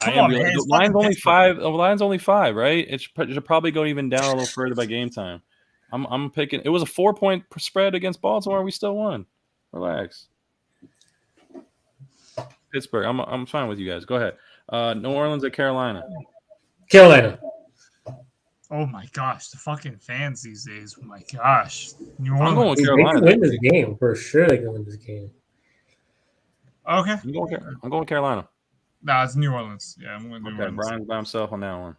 Come on, man. The line's only 5. The line's only 5, right? It should probably go even down a little further by game time. I'm picking. It was a 4-point spread against Baltimore. We still won. Relax. Pittsburgh. I'm fine with you guys. Go ahead. New Orleans at Carolina. Carolina. Oh my gosh, the fucking fans these days. Oh my gosh. New I'm going Orleans. with They Carolina. can win this game for sure. They can win this game. Okay. I'm going Carolina. Nah, it's New Orleans. Yeah, I'm going New Okay, Orleans. Brian's by himself on that one.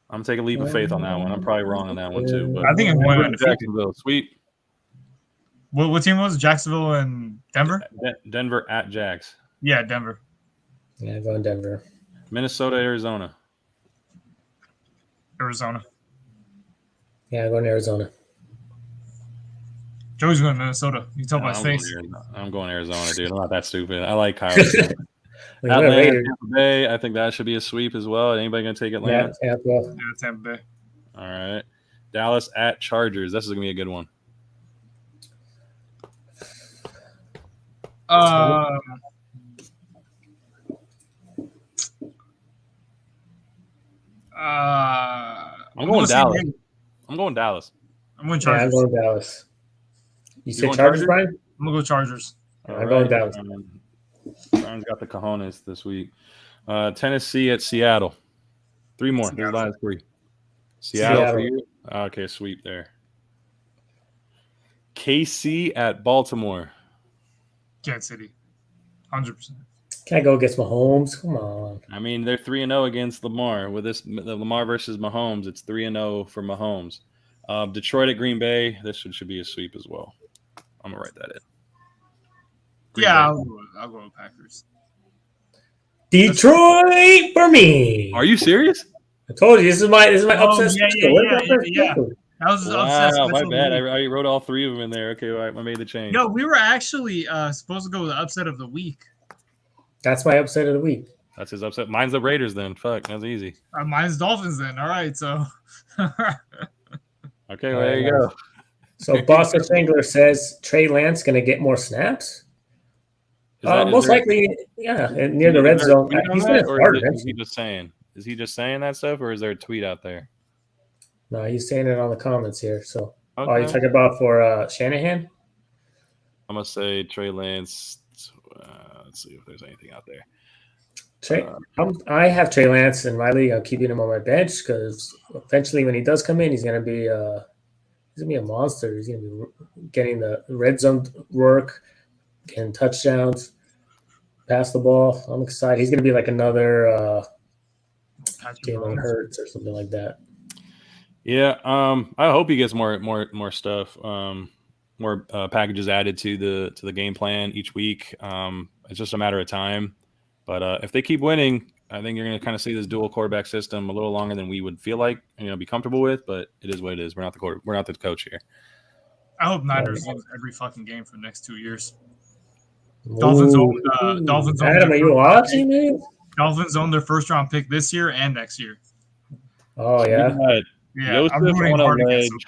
I'm taking a leap of faith on that one. I'm probably wrong on that one too. But I think I'm going undefeated. Jacksonville. Sweep. What team was it? Jacksonville and Denver? Denver at Jags. Yeah, Denver. Yeah, I'm going Denver. Minnesota, Arizona. Arizona. Yeah, I'm going Arizona. Joey's going to Minnesota. You tell by his face. I'm going Arizona, dude. I'm not that stupid. I like Kyle. We're Atlanta, Raiders. Tampa Bay. I think that should be a sweep as well. Anybody gonna take Atlanta? Yeah, well, Yeah, Tampa Bay. All right. Dallas at Chargers. This is gonna be a good one. I'm going Dallas. I'm going Dallas. I'm going yeah, Chargers. I'm going Dallas. You said going Chargers, Chargers? Brian? I'm going to go Chargers. I'm going Dallas. Brian's got the cojones this week. Tennessee at Seattle. 3 more. There's last 3. Seattle for you. Okay, sweep there. KC at Baltimore. Kansas City. 100%. Can't go against Mahomes. Come on. I mean, they're 3-0 against Lamar. With this Lamar versus Mahomes, it's 3-0 for Mahomes. Detroit at Green Bay. This should be a sweep as well. I'm gonna write that in. Green Bay. I'll go with Packers. Detroit for me. Are you serious? I told you this is my upset. Yeah. That was Wow, my bad. I wrote all 3 of them in there. Okay, I made the change. No, we were actually supposed to go with the upset of the week. That's my upset of the week. That's his upset. Mine's the Raiders then. Fuck, that's easy. Mine's Dolphins then. All right, so. Okay, well, there you go. So Boston Strangler says Trey Lance going to get more snaps. Most likely, yeah, near the red zone. He's going to start. Is he just saying? Is he just saying that stuff, or is there a tweet out there? No, he's saying it on the comments here. So, Okay. are you talking about for Shanahan? I'm gonna say Trey Lance. Let's see if there's anything out there. I have Trey Lance in my league. I'm keeping him on my bench because eventually, when he does come in, he's gonna be a monster. He's gonna be getting the red zone work, getting touchdowns, pass the ball. I'm excited. He's gonna be like another Jalen Hurts or something like that. Yeah, I hope he gets more stuff, more packages added to the game plan each week. It's just a matter of time. But if they keep winning, I think you're going to kind of see this dual quarterback system a little longer than we would feel like, be comfortable with. But it is what it is. We're not the coach here. I hope Niners lose every fucking game for the next 2 years. Dolphins own Adam, are you watching, man? Dolphins own their first round pick this year and next year. Oh yeah. Yeah, I'm rooting on a hard ledge. against them.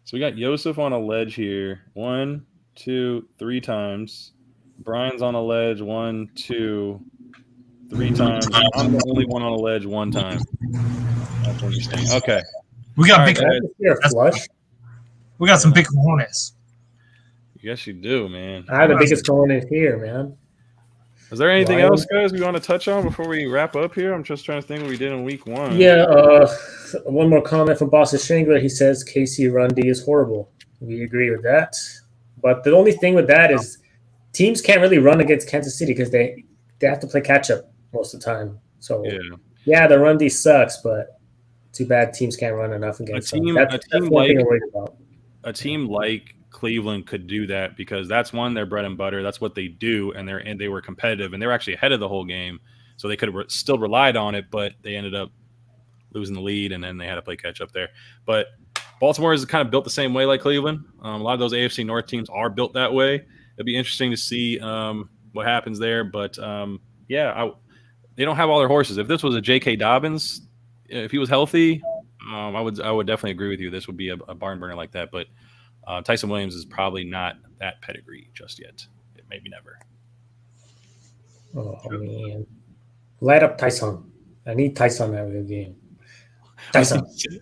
So we got Yosef on a ledge here. 1, 2, 3 times. Brian's on a ledge 1, 2, 3 times. I'm the only one on a ledge 1 time. That's interesting. Okay. We got All big. right, flush. We got some big cojones. Yes, you do, man. I have the biggest going in here, man. Is there anything Ryan? else, guys, we want to touch on before we wrap up here? I'm just trying to think what we did in week 1. Yeah, one more comment from Boston Strangler. He says KC run D is horrible. We agree with that. But the only thing with that is teams can't really run against Kansas City because they have to play catch up. most of the time. So Yeah. yeah, the run D sucks, but too bad teams can't run enough against them. That's one thing I'm worried about. A team like Cleveland could do that because that's their bread and butter. That's what they do, and they were competitive, and they were actually ahead of the whole game, so they could have still relied on it, but they ended up losing the lead, and then they had to play catch up there. But Baltimore is kind of built the same way like Cleveland. A lot of those AFC North teams are built that way. It'll be interesting to see what happens there, but they don't have all their horses. If this was a J.K. Dobbins, if he was healthy, I would definitely agree with you. This would be a barn burner like that, but Tyson Williams is probably not that pedigree just yet. Maybe never. Oh man, light up Tyson! I need Tyson every game. Tyson.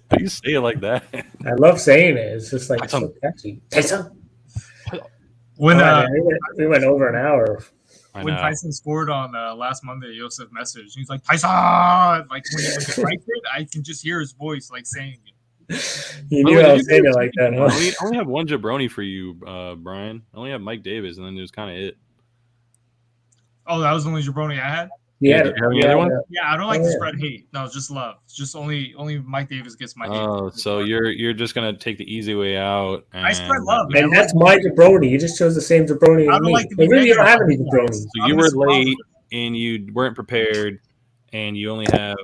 How do you say it like that? I love saying it. It's just like so catchy. Tyson. When we went over an hour. When Tyson scored on last Monday, Joseph messaged. He's like, Tyson! Like, when he writes it, I can just hear his voice, like, saying it. You knew I was saying it like that, huh? I only have one jabroni for you, Brian. I only have Mike Davis, and then there's kind of it. Oh, that was the only jabroni I had? Yeah. Other one? Yeah, I don't like to spread hate. No, just love. It's just only Mike Davis gets my hate. Oh, so you're just going to take the easy way out. And I spread love, man. And that's my jabroni. You just chose the same jabroni as me. like to be really, you don't have any jabroni. So you were late, and you weren't prepared, and you only have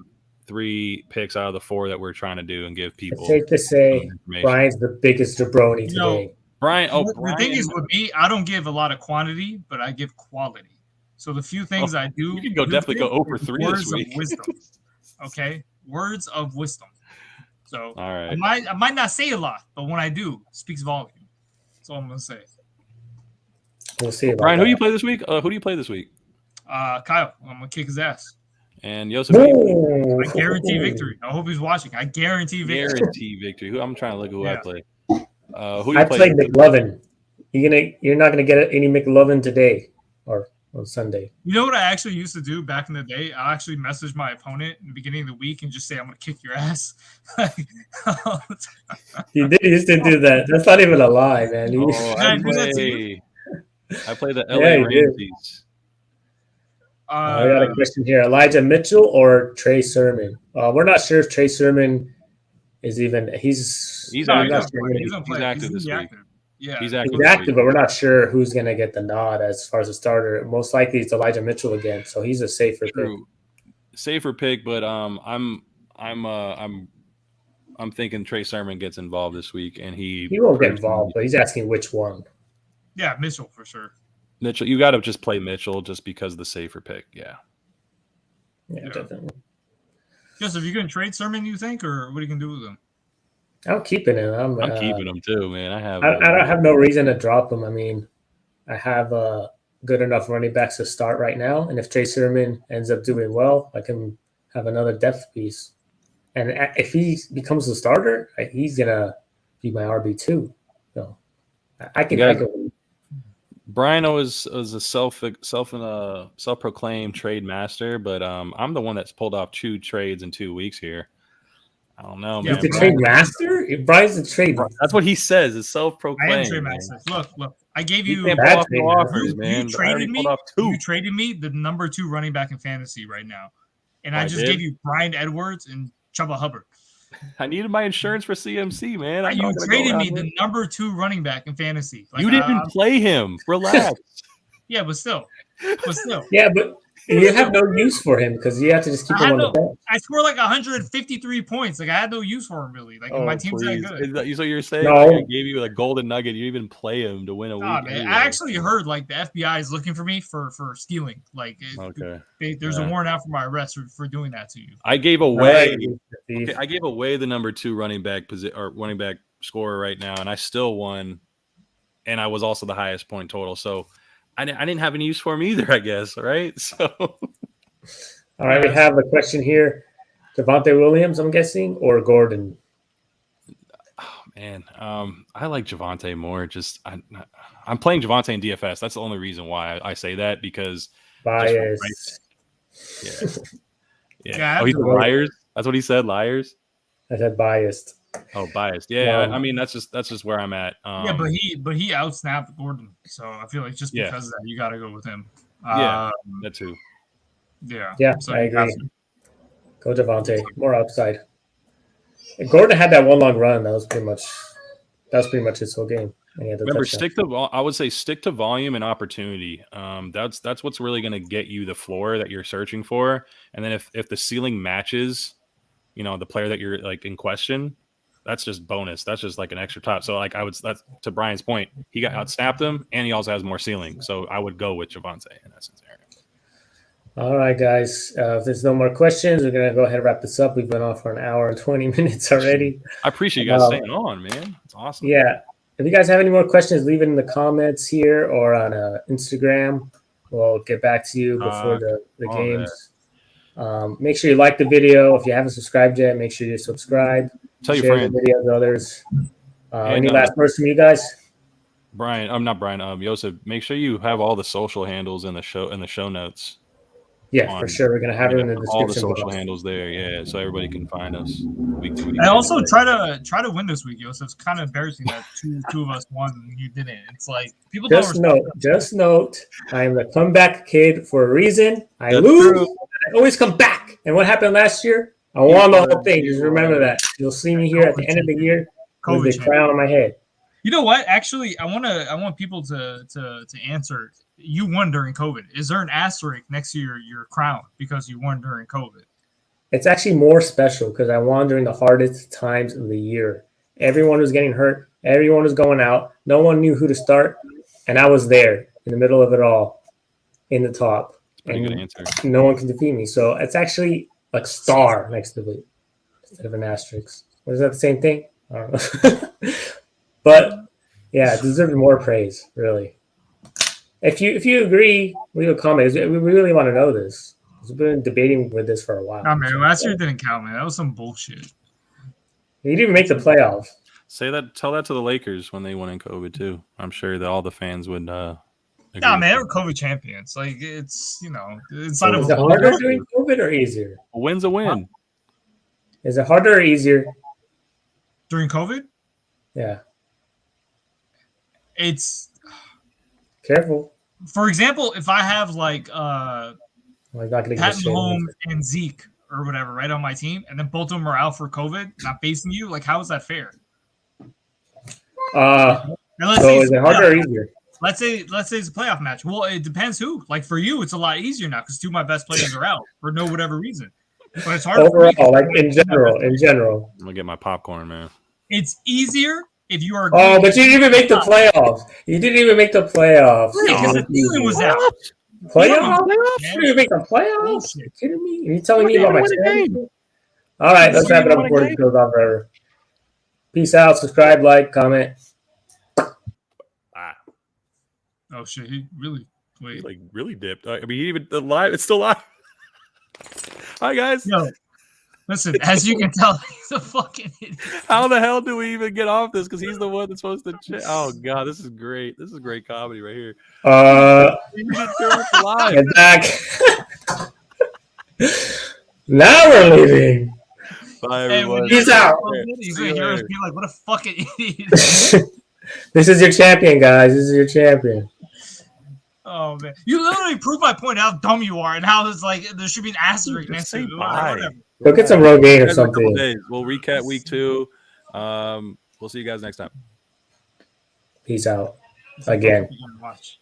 3 picks out of the 4 that we're trying to do and give people. It's safe to say Brian's the biggest jabroni today. Brian. The thing is with me, I don't give a lot of quantity, but I give quality. So the few things I do, you can definitely go over 3 words this week. Of wisdom. Okay, words of wisdom. So all right, I might not say a lot, but when I do, it speaks volume. That's all I'm gonna say. We'll see. Brian, who do you play this week? Who do you play this week? Kyle. I'm gonna kick his ass. And Joseph, I guarantee victory. I hope he's watching. I guarantee victory. Guarantee victory. I'm trying to look at who I play. Who do I you play? played McLovin. You're not gonna get any McLovin today or on Sunday. You know what I actually used to do back in the day? I actually message my opponent in the beginning of the week and just say, I'm going to kick your ass. You used to do that. That's not even a lie, man. I play the LA Ramses. I got a question here. Elijah Mitchell or Trey Sermon? We're not sure if Trey Sermon is even – he's active this week. Yeah, he's active, but we're not sure who's going to get the nod as far as a starter. Most likely it's Elijah Mitchell again, so he's a safer pick. Safer pick, but I'm thinking Trey Sermon gets involved this week, and he won't get involved, but he's asking which one. Yeah, Mitchell for sure. Mitchell, you got to just play Mitchell just because of the safer pick. Yeah, definitely. Joseph, you going to trade Sermon? You think, or what are you going to do with him? I'm keeping him. I'm keeping him too, man. I don't have no reason to drop him. I mean, I have good enough running backs to start right now, and if Trey Sermon ends up doing well, I can have another depth piece. And if he becomes the starter, he's gonna be my RB2. So I can. Brian was a self-proclaimed trade master, but I'm the one that's pulled off 2 trades in 2 weeks here. I don't know, man. He's the trade master? Brian's the trade master. That's what he says. It's self-proclaimed. I am trade master. Look. I gave you offers, man. You traded me. You traded me the number 2 running back in fantasy right now, and I just gave you Brian Edwards and Chuba Hubbard. I needed my insurance for CMC, man. You traded me the number 2 running back in fantasy. Like, you didn't play him. Relax. Yeah, but still. Yeah, but you have no use for him because you have to just keep him on the bench. I scored like 153 points. Like I had no use for him really. Like my team's that good. So you're saying I gave you a golden nugget. You didn't even play him to win a week. Man, I actually heard like the FBI is looking for me for stealing. Like there's a warrant out for my arrest for doing that to you. I gave away. I gave away the number 2 running back scorer right now, and I still won. And I was also the highest point total. So. I didn't have any use for him either, I guess, right? So, all right, we have a question here. Javonte Williams, I'm guessing, or Gordon? Oh, man. I like Javonte more. I'm playing Javonte in DFS. That's the only reason why I say that, because bias. Yeah. Oh, he's liars? That's what he said, liars? I said biased. Oh, biased. Yeah, I mean that's just where I'm at. But he outsnapped Gordon, so I feel like just because of that, you got to go with him. That too. Yeah, So I you have agree. to- Go Devontae. More upside. And Gordon had that one long run. That was pretty much his whole game. And he had the Remember, touchdown. I would say stick to volume and opportunity. That's what's really going to get you the floor that you're searching for. And then if the ceiling matches, the player that you're like in question, that's just bonus. That's just like an extra top. So like that's to Brian's point, he got outsnapped him, and he also has more ceiling. So I would go with Javonte in that scenario. All right, guys. If there's no more questions, we're gonna go ahead and wrap this up. We've been off for an hour and 20 minutes already. I appreciate you guys staying on, man. It's awesome. Yeah. If you guys have any more questions, leave it in the comments here or on Instagram. We'll get back to you before the all games. Make sure you like the video. If you haven't subscribed yet, make sure you subscribe. Tell your Share friends. the video with others. Any And, last words from you guys? Brian, I'm not Brian. Joseph, make sure you have all the social handles in the show notes. Yeah, for sure. We're gonna have it in the description. All the social box. handles there, yeah, so everybody can find us. And also try to win this week, Yosef. It's kind of embarrassing that two of us won and you didn't. It's like people don't Just note, I am the comeback kid for a reason. I That's lose, true. I always come back. And what happened last year? I won the whole thing. Just remember that. You'll see me here at the end of the year with the crown on my head. You know what? Actually, I want people to answer. You won during COVID. Is there an asterisk next to your crown because you won during COVID? It's actually more special because I won during the hardest times of the year. Everyone was getting hurt. Everyone was going out. No one knew who to start. And I was there in the middle of it all, in the top. Pretty and good answer. No one can defeat me. So it's actually like star next to it instead of an asterisk. Was that the same thing? I don't know. But yeah, it deserves more praise, really. If you agree, leave a comment. We really want to know this. We've been debating with this for a while. Nah, man, last year didn't count, man. That was some bullshit. You didn't even make the playoffs. Tell that to the Lakers when they won in COVID too. I'm sure that all the fans would. Agree Nah, man, they with were COVID champions. Like it's it's So not is it harder during COVID or easier? A win's a win. Is it harder or easier? during COVID. Yeah. It's Careful. for example, if I have like I'm not gonna get Patton shit. Holmes and Zeke or whatever, right on my team, and then both of them are out for COVID, not facing you, like how is that fair? And let's So say is it harder or easier? Let's say it's a playoff match. Well, it depends who. Like for you, it's a lot easier now because two of my best players are out for no whatever reason. But it's hard Overall, like in general. I'm gonna get my popcorn, man. It's easier if you are. Oh, but you didn't even make the playoffs. You didn't even make the playoffs. Because the Thielen was out. Playoffs? Man. You didn't even make the playoffs? Bullshit. Are you kidding me? Are you telling me about my team? All right, let's wrap it up before it goes on forever. Peace out. Subscribe, like, comment. Ah, Oh shit! He really he wait. like really dipped. I mean, he even the live. It's still live. Hi guys. Yo, listen. As you can tell, he's a fucking idiot. How the hell do we even get off this? Because he's the one that's supposed to. Oh god, this is great. This is great comedy right here. Get Live. back. Now we're leaving. Bye And everyone. when Peace you're out. He's See you gonna hear us later. be like, "What a fucking idiot!" This is your champion, guys. This is your champion. Oh man, you literally proved my point how dumb you are and how it's like there should be an asterisk next to Say it. bye. Whatever. Go get some Rogaine or Guys, in a couple something. days. We'll recap week 2. We'll see you guys next time. Peace out. Again. Watch.